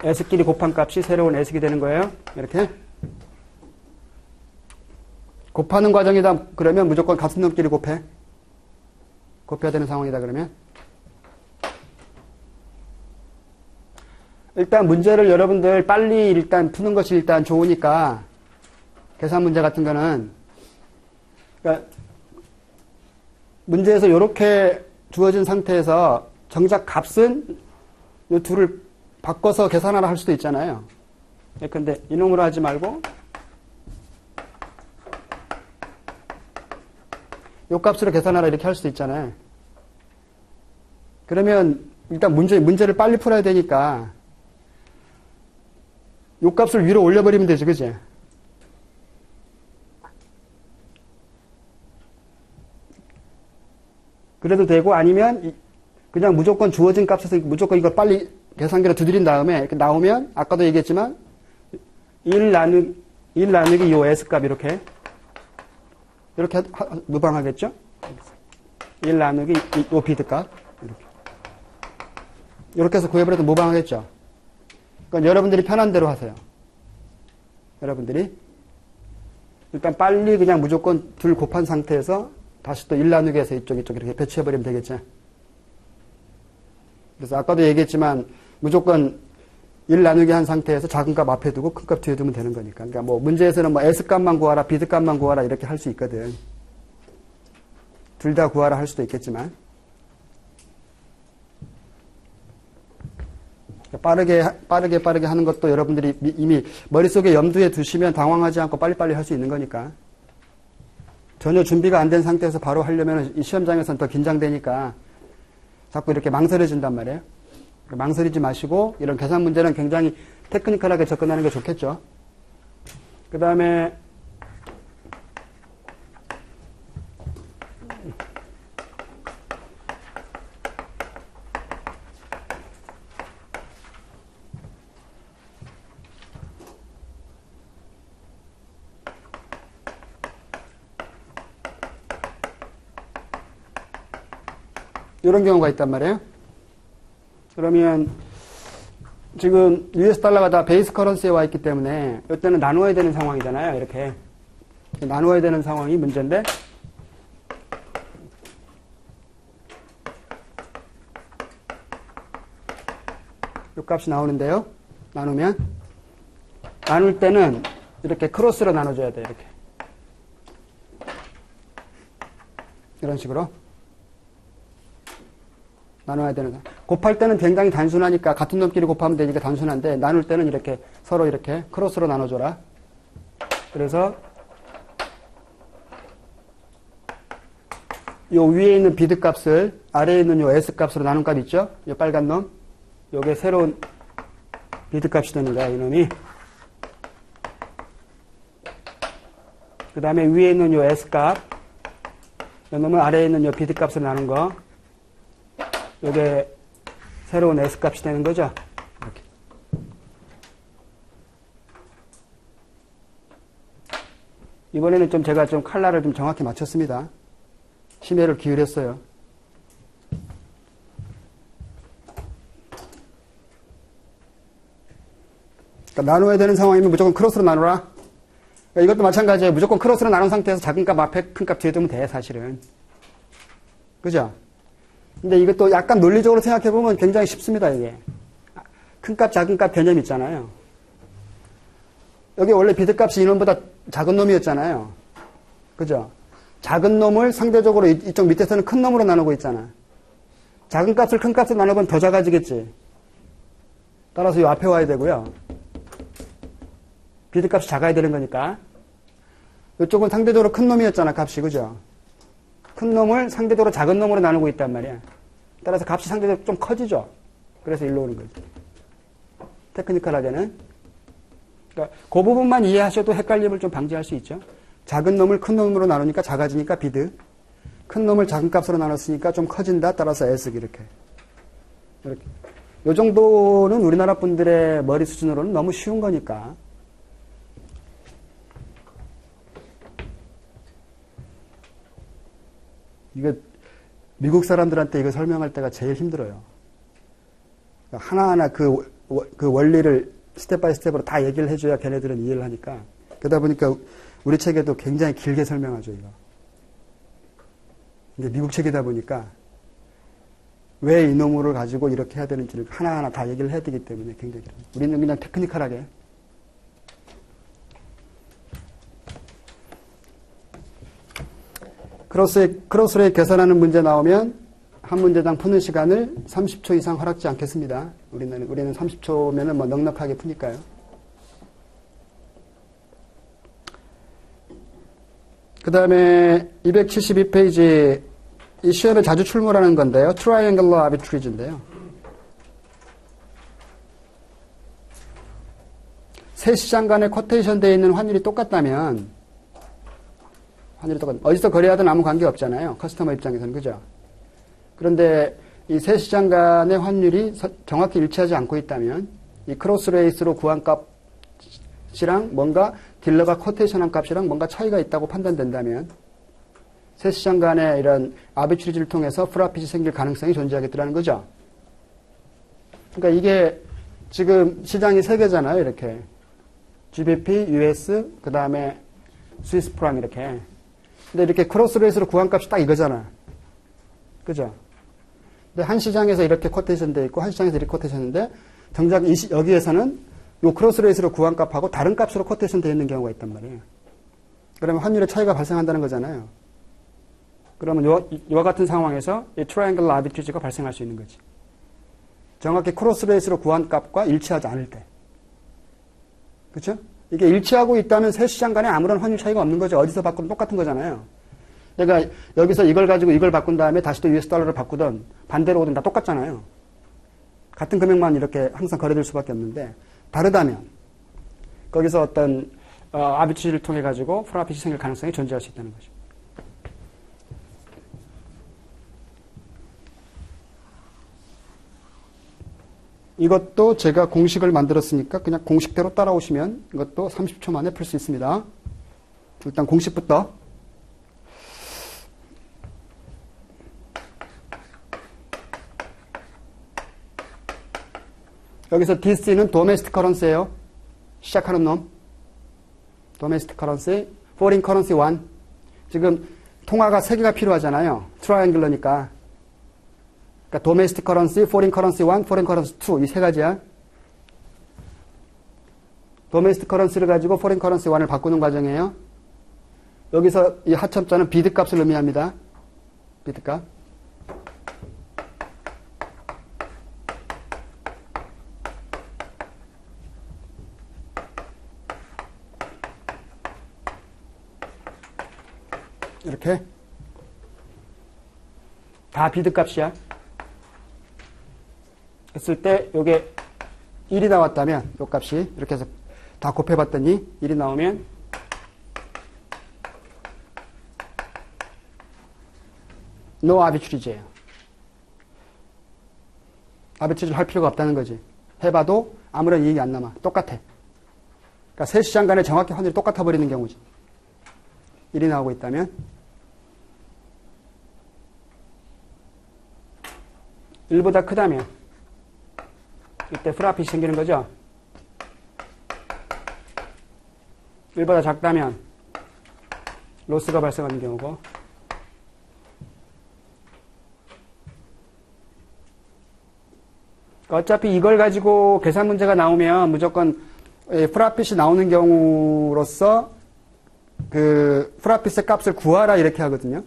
S끼리 곱한 값이 새로운 S이 되는 거예요. 이렇게. 곱하는 과정이다 그러면 무조건 같은 놈끼리 곱해. 곱해야 되는 상황이다 그러면. 일단 문제를 여러분들 빨리 일단 푸는 것이 일단 좋으니까 계산 문제 같은 거는 그러니까 문제에서 이렇게 주어진 상태에서 정작 값은 이 둘을 바꿔서 계산하라 할 수도 있잖아요. 근데 이놈으로 하지 말고 이 값으로 계산하라 이렇게 할 수도 있잖아요. 그러면 일단 문제를 빨리 풀어야 되니까 이 값을 위로 올려버리면 되지, 그지? 그래도 되고 아니면 그냥 무조건 주어진 값에서 무조건 이걸 빨리 계산기로 두드린 다음에 이렇게 나오면 아까도 얘기했지만 1 나누기 요 S값 이렇게 무방하겠죠? 1 나누기 요 비드값 이렇게 해서 구해버려도 무방하겠죠? 그러니까 여러분들이 편한 대로 하세요. 여러분들이 일단 빨리 그냥 무조건 둘 곱한 상태에서 다시 또 1 나누기 해서 이쪽 이렇게 배치해버리면 되겠죠? 그래서 아까도 얘기했지만 무조건 1 나누기 한 상태에서 작은 값 앞에 두고 큰 값 뒤에 두면 되는 거니까. 그러니까 뭐 문제에서는 뭐 S값만 구하라, B값만 구하라 이렇게 할 수 있거든. 둘 다 구하라 할 수도 있겠지만. 빠르게 하는 것도 여러분들이 이미 머릿속에 염두에 두시면 당황하지 않고 빨리빨리 할 수 있는 거니까. 전혀 준비가 안 된 상태에서 바로 하려면 이 시험장에서는 더 긴장되니까 자꾸 이렇게 망설여진단 말이에요. 망설이지 마시고 이런 계산 문제는 굉장히 테크니컬하게 접근하는 게 좋겠죠. 그 다음에 이런 경우가 있단 말이에요. 그러면 지금 US 달러가 다 베이스 커런시에 와 있기 때문에 이때는 나누어야 되는 상황이잖아요. 이렇게 나누어야 되는 상황이 문제인데 이 값이 나오는데요. 나눌 때는 이렇게 크로스로 나눠줘야 돼요. 이렇게 이런 식으로 나눠야 되는 거. 곱할 때는 굉장히 단순하니까 같은 놈끼리 곱하면 되니까 단순한데 나눌 때는 이렇게 서로 이렇게 크로스로 나눠줘라. 그래서 요 위에 있는 비드 값을 아래에 있는 요 S 값으로 나눈 값 있죠? 요 빨간 놈. 요게 새로운 비드 값이 되는 거야, 이놈이. 그 다음에 위에 있는 요 S 값. 요 놈은 아래에 있는 요 비드 값을 나눈 거. 요게 새로운 S 값이 되는 거죠. 이렇게. 이번에는 제가 칼날을 좀 정확히 맞췄습니다. 심혈을 기울였어요. 그러니까 나눠야 되는 상황이면 무조건 크로스로 나누라. 그러니까 이것도 마찬가지예요. 무조건 크로스로 나눈 상태에서 작은 값 앞에 큰 값 뒤에 두면 돼, 사실은. 그죠? 근데 이것도 약간 논리적으로 생각해보면 굉장히 쉽습니다, 이게. 큰 값, 작은 값 개념 있잖아요. 여기 원래 비드값이 이놈보다 작은 놈이었잖아요. 그죠? 작은 놈을 상대적으로 이쪽 밑에서는 큰 놈으로 나누고 있잖아. 작은 값을 큰 값으로 나누면 더 작아지겠지. 따라서 이 앞에 와야 되고요. 비드값이 작아야 되는 거니까. 이쪽은 상대적으로 큰 놈이었잖아, 값이. 그죠? 큰 놈을 상대적으로 작은 놈으로 나누고 있단 말이야. 따라서 값이 상대적으로 좀 커지죠. 그래서 일로 오는 거지. 테크니컬하게는. 그러니까 그 부분만 이해하셔도 헷갈림을 좀 방지할 수 있죠. 작은 놈을 큰 놈으로 나누니까 작아지니까 비드. 큰 놈을 작은 값으로 나눴으니까 좀 커진다. 따라서 S 이렇게. 이렇게. 요 정도는 우리나라 분들의 머리 수준으로는 너무 쉬운 거니까. 이거 미국 사람들한테 이거 설명할 때가 제일 힘들어요. 하나하나 그 원리를 스텝 바이 스텝으로 다 얘기를 해줘야 걔네들은 이해를 하니까. 그러다 보니까 우리 책에도 굉장히 길게 설명하죠, 이거. 근데 미국 책이다 보니까 왜 이놈을 가지고 이렇게 해야 되는지를 하나하나 다 얘기를 해야 되기 때문에 굉장히 길어요. 우리는 그냥 테크니컬하게. 크로스레이트 계산하는 문제 나오면 한 문제당 푸는 시간을 30초 이상 허락지 않겠습니다. 우리는 30초면은 뭐 넉넉하게 푸니까요. 그 다음에 272페이지, 이 시험에 자주 출몰하는 건데요. Triangular Arbitrage인데요. 세 시장 간에 쿼테이션 되어 있는 환율이 똑같다면, 어디서 거래하든 아무 관계 없잖아요. 커스터머 입장에서는. 그죠? 그런데 이 세 시장 간의 환율이 정확히 일치하지 않고 있다면, 이 크로스레이스로 구한 값이랑 뭔가 딜러가 쿼테이션한 값이랑 뭔가 차이가 있다고 판단된다면, 세 시장 간의 이런 아비트리지를 통해서 프라핏이 생길 가능성이 존재하겠다는 거죠. 그러니까 이게 지금 시장이 세 개잖아요. 이렇게. GBP, US, 그 다음에 스위스 프랑 이렇게. 근데 이렇게 크로스레이스로 구한 값이 딱 이거잖아. 그죠? 근데 한 시장에서 이렇게 쿼테이션 돼 있고 한 시장에서 이렇게 쿼테이션인데 정작 여기에서는 요 크로스레이스로 구한 값하고 다른 값으로 쿼테이션 돼 있는 경우가 있단 말이에요. 그러면 환율의 차이가 발생한다는 거잖아요. 그러면 이와 같은 상황에서 이 트라이앵글러 아비트리지가 발생할 수 있는 거지. 정확히 크로스레이스로 구한 값과 일치하지 않을 때. 그렇죠? 이게 일치하고 있다면 세 시장 간에 아무런 환율 차이가 없는 거죠. 어디서 바꾸든 똑같은 거잖아요. 그러니까 여기서 이걸 가지고 이걸 바꾼 다음에 다시 또 US 달러를 바꾸든 반대로 오든 다 똑같잖아요. 같은 금액만 이렇게 항상 거래될 수밖에 없는데 다르다면 거기서 어떤 아비트리지를 통해 가지고 프라핏이 생길 가능성이 존재할 수 있다는 거죠. 이것도 제가 공식을 만들었으니까 그냥 공식대로 따라오시면 이것도 30초 만에 풀 수 있습니다. 일단 공식부터. 여기서 DC는 도메스틱 커런시예요. 시작하는 놈. 도메스틱 커런시, 포린 커런시 1. 지금 통화가 3개가 필요하잖아요. 트라이앵글러니까. 그러니까 도메스틱 커런시, 포린 커런시 1, 포린 커런시 2 이 세 가지야. 도메스틱 커런시를 가지고 포린 커런시 1을 바꾸는 과정이에요. 여기서 이 하첨자는 비드 값을 의미합니다. 비드 값. 이렇게 다 비드 값이야. 했을 때 요게 1이 나왔다면 요 값이 이렇게 해서 다 곱해봤더니 1이 나오면 no arbitrage예요. 아비트리지를 할 필요가 없다는 거지. 해봐도 아무런 이익이 안 남아. 똑같아. 그러니까 세 시장 간에 정확히 환율이 똑같아 버리는 경우지. 1이 나오고 있다면 1보다 크다면 이때 프라핏이 생기는 거죠. 1보다 작다면 로스가 발생하는 경우고 어차피 이걸 가지고 계산 문제가 나오면 무조건 프라핏이 나오는 경우로서 그 프라핏의 값을 구하라 이렇게 하거든요.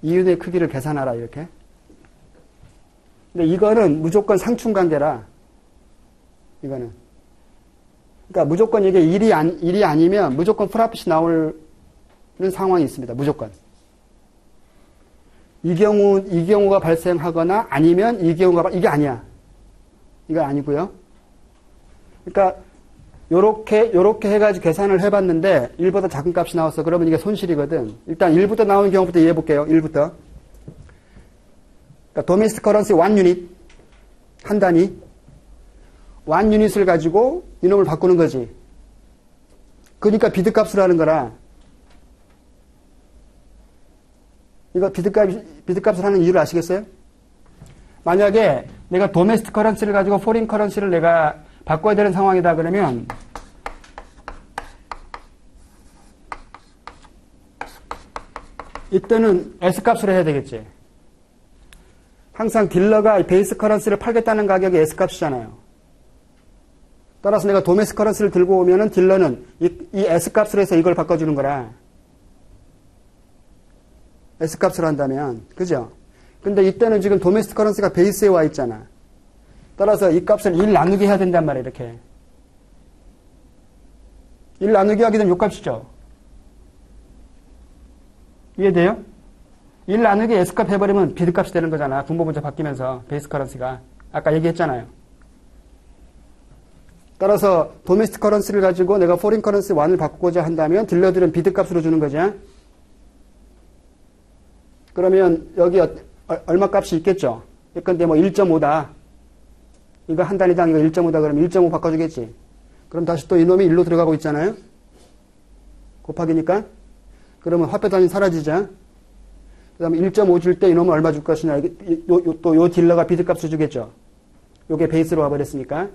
이윤의 크기를 계산하라 이렇게. 근데 이거는 무조건 상충관계라. 이거는. 그러니까 무조건 이게 1이 아니면 무조건 프라핏이 나오는 상황이 있습니다. 무조건. 이 경우가 발생하거나 아니면 이게 아니야. 이거 아니고요. 그러니까 요렇게 해가지고 계산을 해봤는데 1보다 작은 값이 나왔어. 그러면 이게 손실이거든. 일단 1부터 나오는 경우부터 이해해볼게요. 1부터. 그러니까 도메스틱 커런시 1 유닛 한 단위 1 유닛을 가지고 이놈을 바꾸는 거지. 그러니까 비드값을 하는 거라. 이거 비드값을 하는 이유를 아시겠어요? 만약에 내가 도메스틱 커런시를 가지고 포린 커런시를 내가 바꿔야 되는 상황이다 그러면 이때는 S값으로 해야 되겠지. 항상 딜러가 베이스 커런시를 팔겠다는 가격이 S값이잖아요. 따라서 내가 도메스틱 커런시를 들고 오면은 딜러는 이 S값으로 해서 이걸 바꿔주는 거라. S값으로 한다면. 그죠? 근데 이때는 지금 도메스틱 커런시가 베이스에 와 있잖아. 따라서 이 값을 1 나누기 해야 된단 말이야, 이렇게. 1 나누기 하게 되면 요 값이죠. 이해돼요? 1 나누기 S값 해버리면 비드값이 되는 거잖아. 분모 문자 바뀌면서 베이스 커런시가. 아까 얘기했잖아요. 따라서 도메스틱 커런시를 가지고 내가 포린 커런시 1을 바꾸고자 한다면 딜러들은 비드값으로 주는 거죠. 그러면 여기 얼마 값이 있겠죠? 예컨대 뭐 1.5다. 이거 한 단위당 이거 1.5다 그러면 1.5 바꿔주겠지. 그럼 다시 또 이놈이 1로 들어가고 있잖아요. 곱하기니까. 그러면 화폐 단위 사라지죠. 그 다음에 1.5 줄 때 이놈은 얼마 줄 것이냐. 또 요 딜러가 비드값을 주겠죠. 요게 베이스로 와버렸으니까.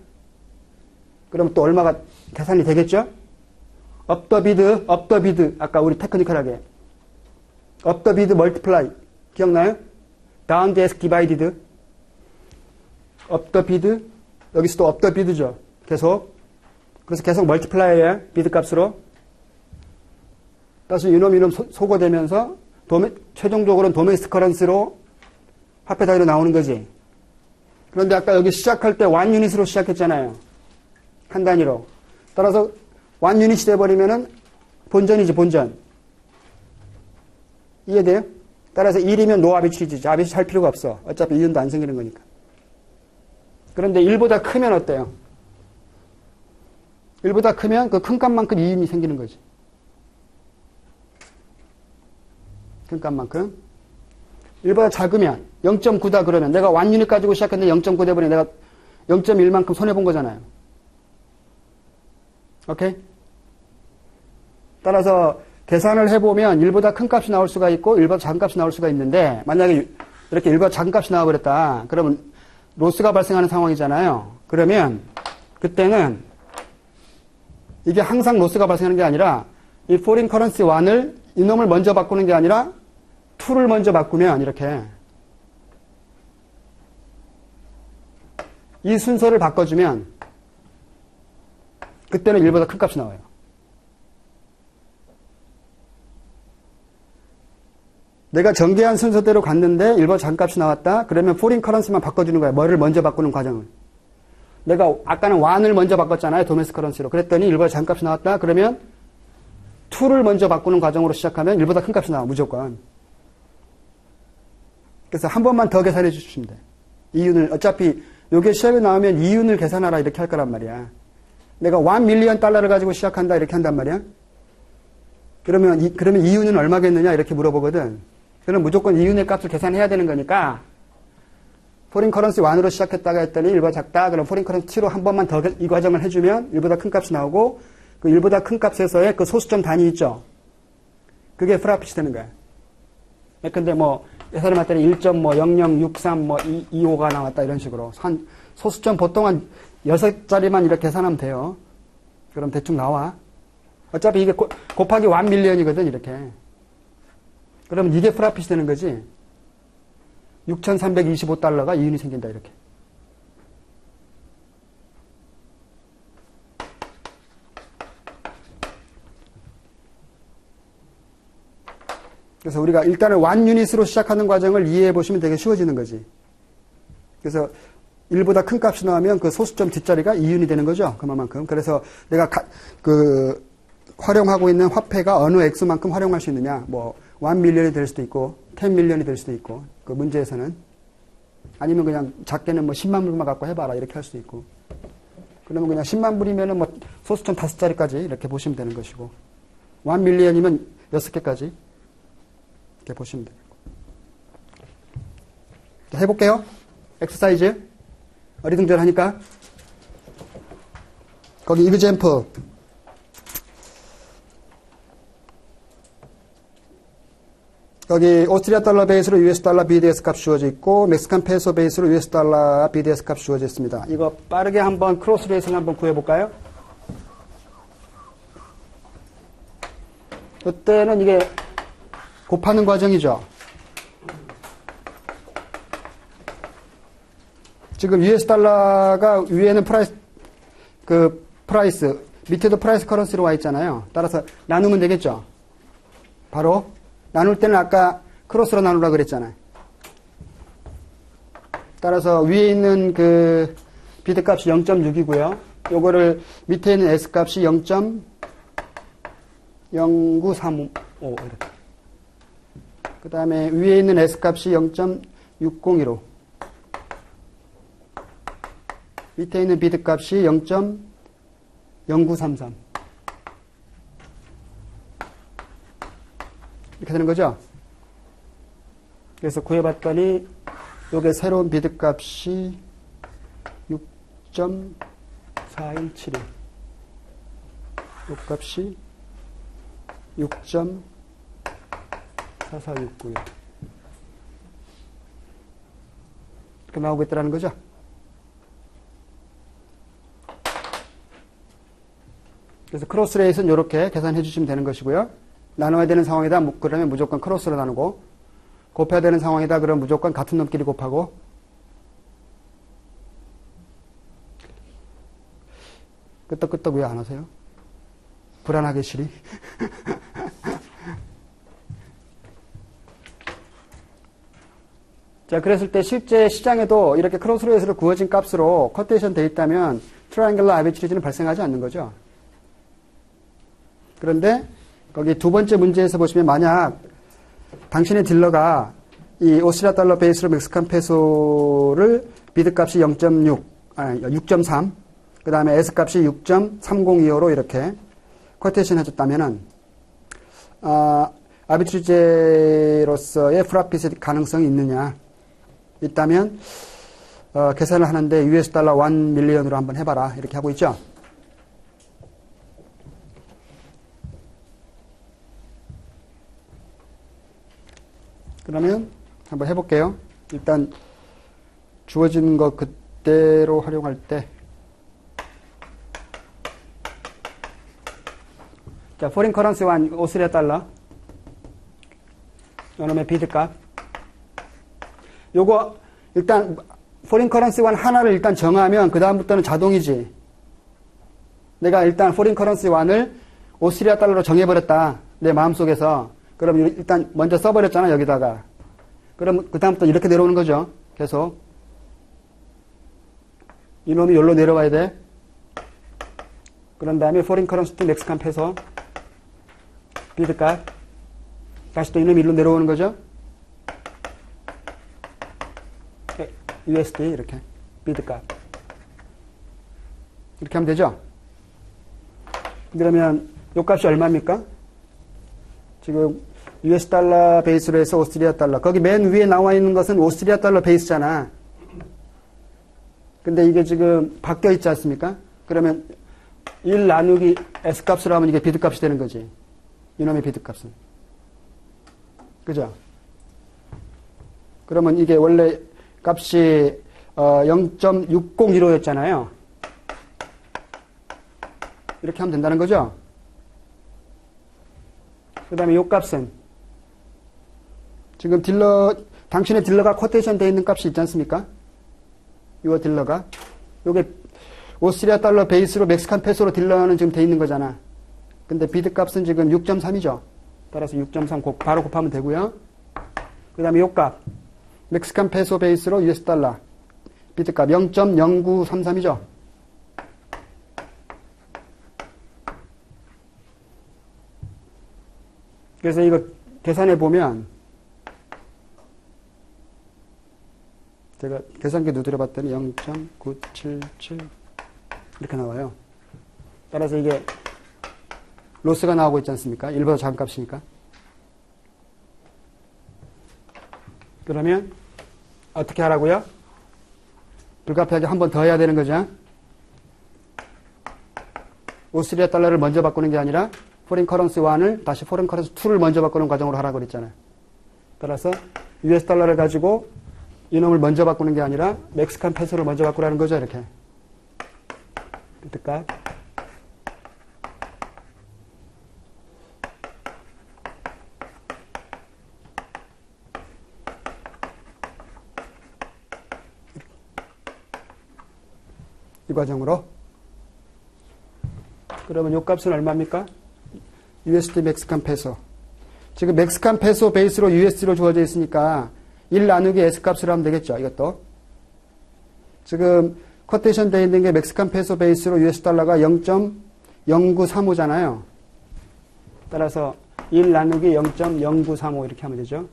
그럼 또 얼마가 계산이 되겠죠? up the bid. 아까 우리 테크니컬하게. up the bid multiply. 기억나요? down the ask divided. up the bid. 여기서 또 up the bid죠. 계속. 그래서 계속 multiply해. bid 값으로. 다시 이놈 소거되면서 최종적으로는 도메스틱 커런시로 화폐 단위로 나오는 거지. 그런데 아까 여기 시작할 때 1 유닛으로 시작했잖아요. 한 단위로. 따라서 1 유닛이 돼버리면은 본전이지, 본전. 이해돼요? 따라서 1이면 노 아비치리지. 아비치 할 필요가 없어. 어차피 이윤도 안 생기는 거니까. 그런데 1보다 크면 어때요? 1보다 크면 그 큰 값만큼 이윤이 생기는 거지. 큰 값만큼. 1보다 작으면 0.9다 그러면 내가 1 유닛 가지고 시작했는데 0.9 돼버리면 내가 0.1만큼 손해본 거잖아요. 오케이? 따라서 계산을 해보면 1보다 큰 값이 나올 수가 있고 1보다 작은 값이 나올 수가 있는데 만약에 이렇게 1보다 작은 값이 나와버렸다. 그러면 로스가 발생하는 상황이잖아요. 그러면 그때는 이게 항상 로스가 발생하는 게 아니라 이 포린 커런시 1을 이놈을 먼저 바꾸는 게 아니라 2를 먼저 바꾸면 이렇게 이 순서를 바꿔주면 그때는 1보다 큰 값이 나와요. 내가 전개한 순서대로 갔는데 1보다 작은 값이 나왔다. 그러면 포린 커런시만 바꿔주는 거야. 뭐를 먼저 바꾸는 과정을. 내가 아까는 1을 먼저 바꿨잖아요. 도메스틱 커런시로. 그랬더니 1보다 작은 값이 나왔다. 그러면 2를 먼저 바꾸는 과정으로 시작하면 1보다 큰 값이 나와. 무조건. 그래서 한 번만 더 계산해 주시면 돼. 이윤을 어차피 요게 시험에 나오면 이윤을 계산하라 이렇게 할 거란 말이야. 내가 1 밀리언 달러를 가지고 시작한다 이렇게 한단 말이야. 그러면 이윤은 얼마겠느냐 이렇게 물어보거든. 그럼 무조건 이윤의 값을 계산해야 되는 거니까 포린 커런시 1으로 시작했다가 했더니 1보다 작다. 그럼 포린 커런시 2로 한 번만 더 이 과정을 해주면 1보다 큰 값이 나오고 그 1보다 큰 값에서의 그 소수점 단위 있죠. 그게 프라핏이 되는 거야. 근데 뭐 예산을 맞더니 1.0063 25가 나왔다 이런 식으로 한 소수점 보통 한 6자리만 이렇게 계산하면 돼요. 그럼 대충 나와. 어차피 이게 곱하기 1 밀리언이거든 이렇게. 그러면 이게 프라핏이 되는 거지. 6,325달러가 이윤이 생긴다 이렇게. 그래서 우리가 일단은 1 유닛으로 시작하는 과정을 이해해 보시면 되게 쉬워지는 거지. 그래서 1보다 큰 값이 나오면 그 소수점 뒷자리가 이윤이 되는 거죠. 그만큼. 그래서 내가 활용하고 있는 화폐가 어느 액수만큼 활용할 수 있느냐. 뭐 1 밀리언이 될 수도 있고 10 밀리언이 될 수도 있고 그 문제에서는 아니면 그냥 작게는 뭐 10만 불만 갖고 해봐라 이렇게 할 수도 있고 그러면 그냥 10만 불이면은 뭐 소수점 5자리까지 이렇게 보시면 되는 것이고 1 밀리언이면 6개까지 이렇게 보시면 되고 해볼게요. 엑서사이즈 어리둥절하니까 거기 example 여기 오스트리아 달러 베이스로 US 달러 BDS 값 주어져 있고 멕시칸 페소 베이스로 US 달러 BDS 값 주어져 있습니다. 이거 빠르게 한번 크로스 레이스를 한번 구해볼까요? 이때는 이게 곱하는 과정이죠. 지금 US 달러가 위에는 프라이스 밑에도 프라이스 커런시로 와 있잖아요. 따라서 나누면 되겠죠. 바로 나눌 때는 아까 크로스로 나누라 그랬잖아요. 따라서 위에 있는 그 비트 값이 0.6이고요. 요거를 밑에 있는 S 값이 0.0935 이렇게. 그 다음에 위에 있는 S 값이 0.601호. 밑에 있는 비트 값이 0.0933. 이렇게 되는 거죠. 그래서 구해봤더니 요게 새로운 비트 값이 6.4171. 요 값이 6.4469. 이렇게 나오고 있다는 거죠. 그래서 크로스레이트는 이렇게 계산해 주시면 되는 것이고요. 나눠야 되는 상황이다. 그러면 무조건 크로스로 나누고, 곱해야 되는 상황이다. 그러면 무조건 같은 놈끼리 곱하고, 끄떡끄떡 왜 안 하세요? 불안하게 시리. 자, 그랬을 때 실제 시장에도 이렇게 크로스레이트로 구워진 값으로 커테이션 되어 있다면 트라이앵글러 아비트리지는 발생하지 않는 거죠. 그런데 거기 두 번째 문제에서 보시면 만약 당신의 딜러가 이 오스트리아 달러 베이스로 멕시칸 페소를 비드 값이 6.3, 그 다음에 S 값이 6.3025로 이렇게 쿼테이션 해줬다면은, 아비트리제로서의 프라핏의 가능성이 있느냐. 있다면, 계산을 하는데 US 달러 1 밀리언으로 한번 해봐라. 이렇게 하고 있죠. 그러면 한번 해볼게요. 일단 주어진 거 그대로 활용할 때, 자, 포린 커런시 완 오스트리아 달러, 요놈의 비드 값. 요거 일단 포린 커런시 완 하나를 일단 정하면 그 다음부터는 자동이지. 내가 일단 포린 커런시 완을 오스트리아 달러로 정해버렸다. 내 마음속에서. 그럼 일단 먼저 써버렸잖아, 여기다가. 그럼 그 다음부터 이렇게 내려오는 거죠. 계속. 이놈이 여기로 내려와야 돼. 그런 다음에 포린 커런시 투 멕시칸 페소 비드 값. 다시 또 이놈이 일로 내려오는 거죠. USD 이렇게 비드 값. 이렇게 하면 되죠. 그러면 요 값이 얼마입니까? 지금 US 달러 베이스로 해서 오스트리아 달러. 거기 맨 위에 나와 있는 것은 오스트리아 달러 베이스잖아. 근데 이게 지금 바뀌어 있지 않습니까? 그러면 1 나누기 S 값으로 하면 이게 비드 값이 되는 거지. 이놈의 비드 값은. 그죠? 그러면 이게 원래 값이 0.601호였잖아요. 이렇게 하면 된다는 거죠? 그 다음에 요 값은 지금 당신의 딜러가 쿼테이션 되어 있는 값이 있지 않습니까? 요 딜러가. 요게 오스트리아 달러 베이스로 멕시칸 페소로 딜러는 지금 되어 있는 거잖아. 근데 비드 값은 지금 6.3이죠. 따라서 6.3 바로 곱하면 되고요. 그 다음에 요 값. 멕시칸 페소 베이스로 US 달러. 비트 값 0.0933이죠. 그래서 이거 계산해 보면 제가 계산기 두드려 봤더니 0.977 이렇게 나와요. 따라서 이게 로스가 나오고 있지 않습니까? 1보다 작은 값이니까. 그러면 어떻게 하라고요? 불가피하게 한 번 더 해야 되는 거죠. 오스트리아 달러를 먼저 바꾸는 게 아니라 포린 커런시 1을 다시 포린 커런시 2를 먼저 바꾸는 과정으로 하라고 그랬잖아요. 따라서 US 달러를 가지고 이놈을 먼저 바꾸는 게 아니라 멕시칸 페소를 먼저 바꾸라는 거죠. 이렇게. 비트값. 이 과정으로. 그러면 요 값은 얼마입니까? USD 멕시칸 페소. 지금 멕시칸 페소 베이스로 USD로 주어져 있으니까 1 나누기 S 값으로 하면 되겠죠. 이것도. 지금 쿼테이션 되어 있는 게 멕시칸 페소 베이스로 US 달러가 0.0935잖아요. 따라서 1 나누기 0.0935 이렇게 하면 되죠.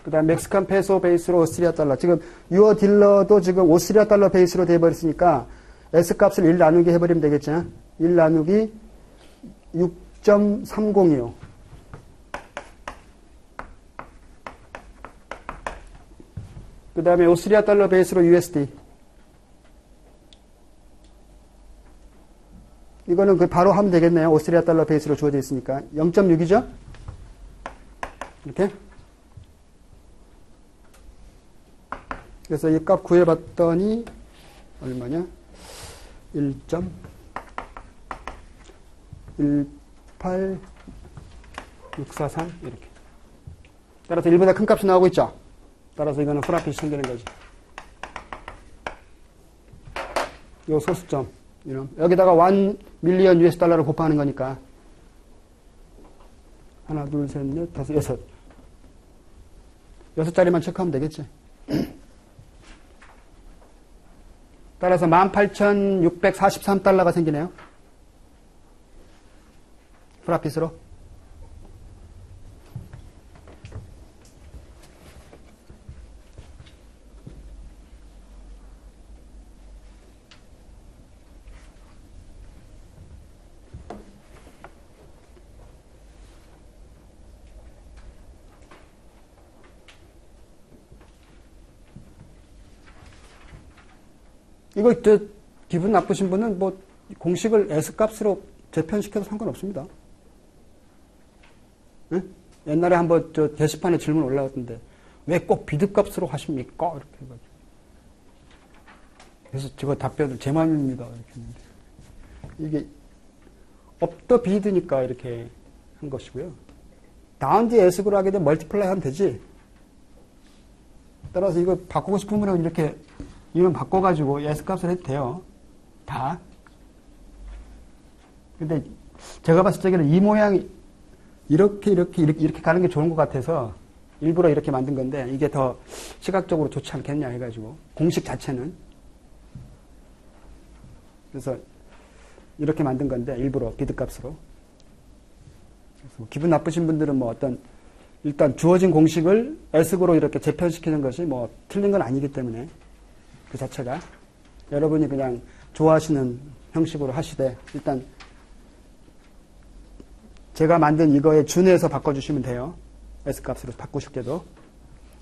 그 다음 멕시칸 페소 베이스로 오스트리아 달러. 지금 유어 딜러도 지금 오스트리아 달러 베이스로 돼버렸으니까 S 값을 1 나누기 해버리면 되겠죠. 1 나누기 6.3025. 그 다음에 오스트리아 달러 베이스로 USD. 이거는 바로 하면 되겠네요. 오스트리아 달러 베이스로 주어져 있으니까. 0.6이죠? 이렇게. 그래서 이 값 구해봤더니 얼마냐? 1.18643 이렇게. 따라서 1보다 큰 값이 나오고 있죠. 따라서 이거는 프라핏이 생기는 거지. 요 소수점 여기다가 1 밀리언 US 달러를 곱하는 거니까 하나, 둘, 셋, 넷, 다섯, 여섯 자리만 체크하면 되겠지. 따라서 18,643달러가 생기네요. 프라핏으로. 이거 기분 나쁘신 분은 뭐 공식을 S값으로 재편시켜도 상관없습니다. 네? 옛날에 한번 게시판에 질문 올라왔던데 왜 꼭 비드값으로 하십니까? 이렇게 해가지고. 그래서 제가 답변을 제 마음입니다. 이렇게 했는데 이게 업더 비드니까 이렇게 한 것이고요. 다운 뒤에 S로 하게 되면 멀티플라이 하면 되지. 따라서 이거 바꾸고 싶으면 이렇게 이름 바꿔가지고 S값을 해도 돼요. 다. 근데 제가 봤을 적에는 이 모양이 이렇게 가는 게 좋은 것 같아서 일부러 이렇게 만든 건데 이게 더 시각적으로 좋지 않겠냐 해가지고 공식 자체는. 그래서 이렇게 만든 건데 일부러 비드값으로. 그래서 기분 나쁘신 분들은 뭐 일단 주어진 공식을 S로 이렇게 재편시키는 것이 뭐 틀린 건 아니기 때문에 그 자체가 여러분이 그냥 좋아하시는 형식으로 하시되 일단 제가 만든 이거에 준해서 바꿔주시면 돼요. S값으로 바꾸실 때도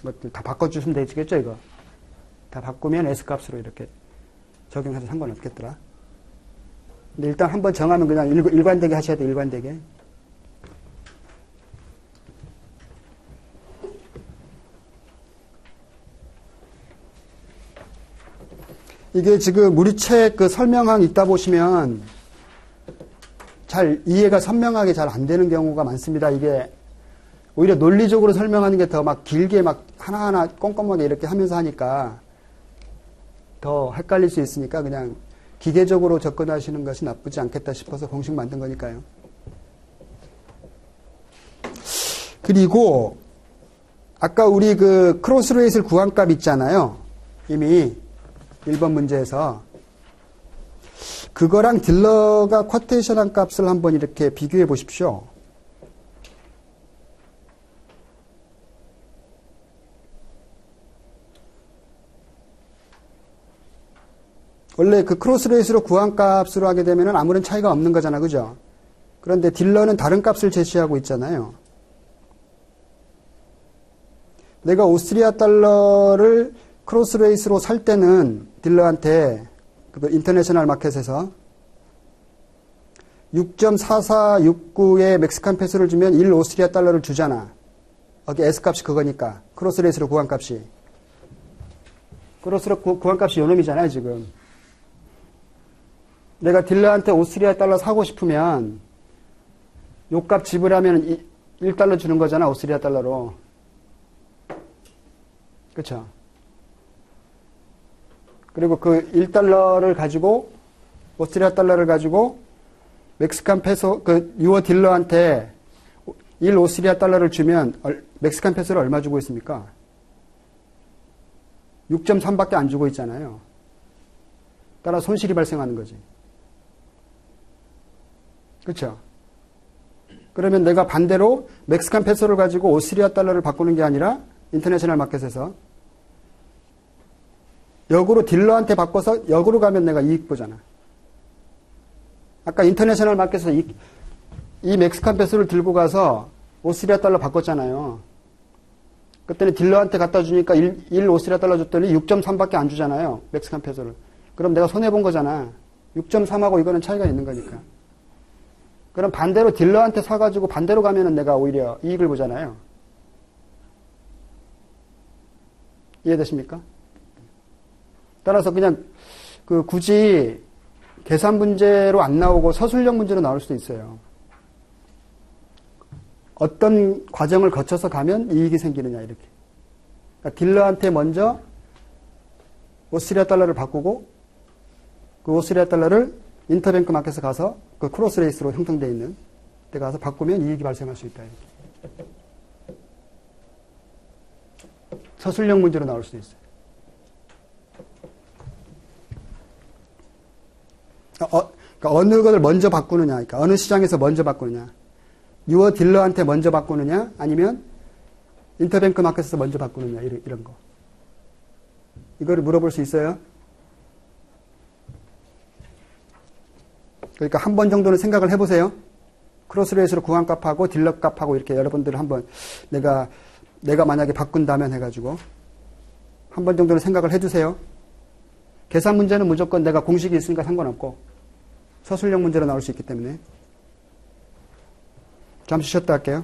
이것들 다 바꿔주시면 되겠죠. 이거 다 바꾸면 S값으로 이렇게 적용해서 상관없겠더라. 근데 일단 한번 정하면 그냥 일관되게 하셔야 돼. 일관되게. 이게 지금 우리 책 설명항 읽다 보시면 잘 이해가 선명하게 잘 안 되는 경우가 많습니다. 이게 오히려 논리적으로 설명하는 게 더 막 길게 막 하나하나 꼼꼼하게 이렇게 하면서 하니까 더 헷갈릴 수 있으니까 그냥 기계적으로 접근하시는 것이 나쁘지 않겠다 싶어서 공식 만든 거니까요. 그리고 아까 우리 크로스 레이슬 구한 값 있잖아요. 이미 1번 문제에서 그거랑 딜러가 쿼테이션한 값을 한번 이렇게 비교해 보십시오. 원래 크로스 레이스로 구한 값으로 하게 되면 아무런 차이가 없는 거잖아. 그죠? 그런데 딜러는 다른 값을 제시하고 있잖아요. 내가 오스트리아 달러를 크로스 레이스로 살 때는 딜러한테 인터내셔널 마켓에서 6.4469의 멕시칸 페소를 주면 1 오스트리아 달러를 주잖아. 여기 S값이 그거니까. 크로스 레이스로 구한 값이. 크로스로 구한 값이 요놈이잖아요, 지금. 내가 딜러한테 오스트리아 달러 사고 싶으면 요 값 지불하면 1달러 주는 거잖아, 오스트리아 달러로. 그쵸? 그리고 그 1달러를 가지고, 오스트리아 달러를 가지고 멕시칸 페소, 그 유어 딜러한테 1 오스트리아 달러를 주면 멕시칸 페소를 얼마 주고 있습니까? 6.3밖에 안 주고 있잖아요. 따라 손실이 발생하는 거지. 그렇죠? 그러면 내가 반대로 멕시칸 페소를 가지고 오스트리아 달러를 바꾸는 게 아니라 인터내셔널 마켓에서 역으로 딜러한테 바꿔서 역으로 가면 내가 이익 보잖아. 아까 인터내셔널 마켓에서 이 멕시칸 페소를 들고 가서 오스트리아 달러 바꿨잖아요. 그때는 딜러한테 갖다 주니까 1 오스트리아 달러 줬더니 6.3밖에 안 주잖아요. 멕시칸 페소를. 그럼 내가 손해본 거잖아. 6.3하고 이거는 차이가 있는 거니까. 그럼 반대로 딜러한테 사가지고 반대로 가면은 내가 오히려 이익을 보잖아요. 이해되십니까? 따라서 그냥 굳이 계산 문제로 안 나오고 서술형 문제로 나올 수도 있어요. 어떤 과정을 거쳐서 가면 이익이 생기느냐 이렇게. 그러니까 딜러한테 먼저 오스트리아 달러를 바꾸고 그 오스트리아 달러를 인터뱅크 마켓에 가서 그 크로스 레이스로 형성되어 있는 데 가서 바꾸면 이익이 발생할 수 있다. 이렇게. 서술형 문제로 나올 수도 있어요. 그러니까 어느 것을 먼저 바꾸느냐, 그러니까 어느 시장에서 먼저 바꾸느냐, 유어 딜러한테 먼저 바꾸느냐, 아니면 인터뱅크 마켓에서 먼저 바꾸느냐, 이런 거. 이거를 물어볼 수 있어요? 그러니까 한 번 정도는 생각을 해보세요. 크로스레이스로 구간값하고 딜러값하고 이렇게 여러분들 한번 내가 만약에 바꾼다면 해가지고 한 번 정도는 생각을 해주세요. 계산 문제는 무조건 내가 공식이 있으니까 상관없고 서술형 문제로 나올 수 있기 때문에 잠시 쉬었다 할게요.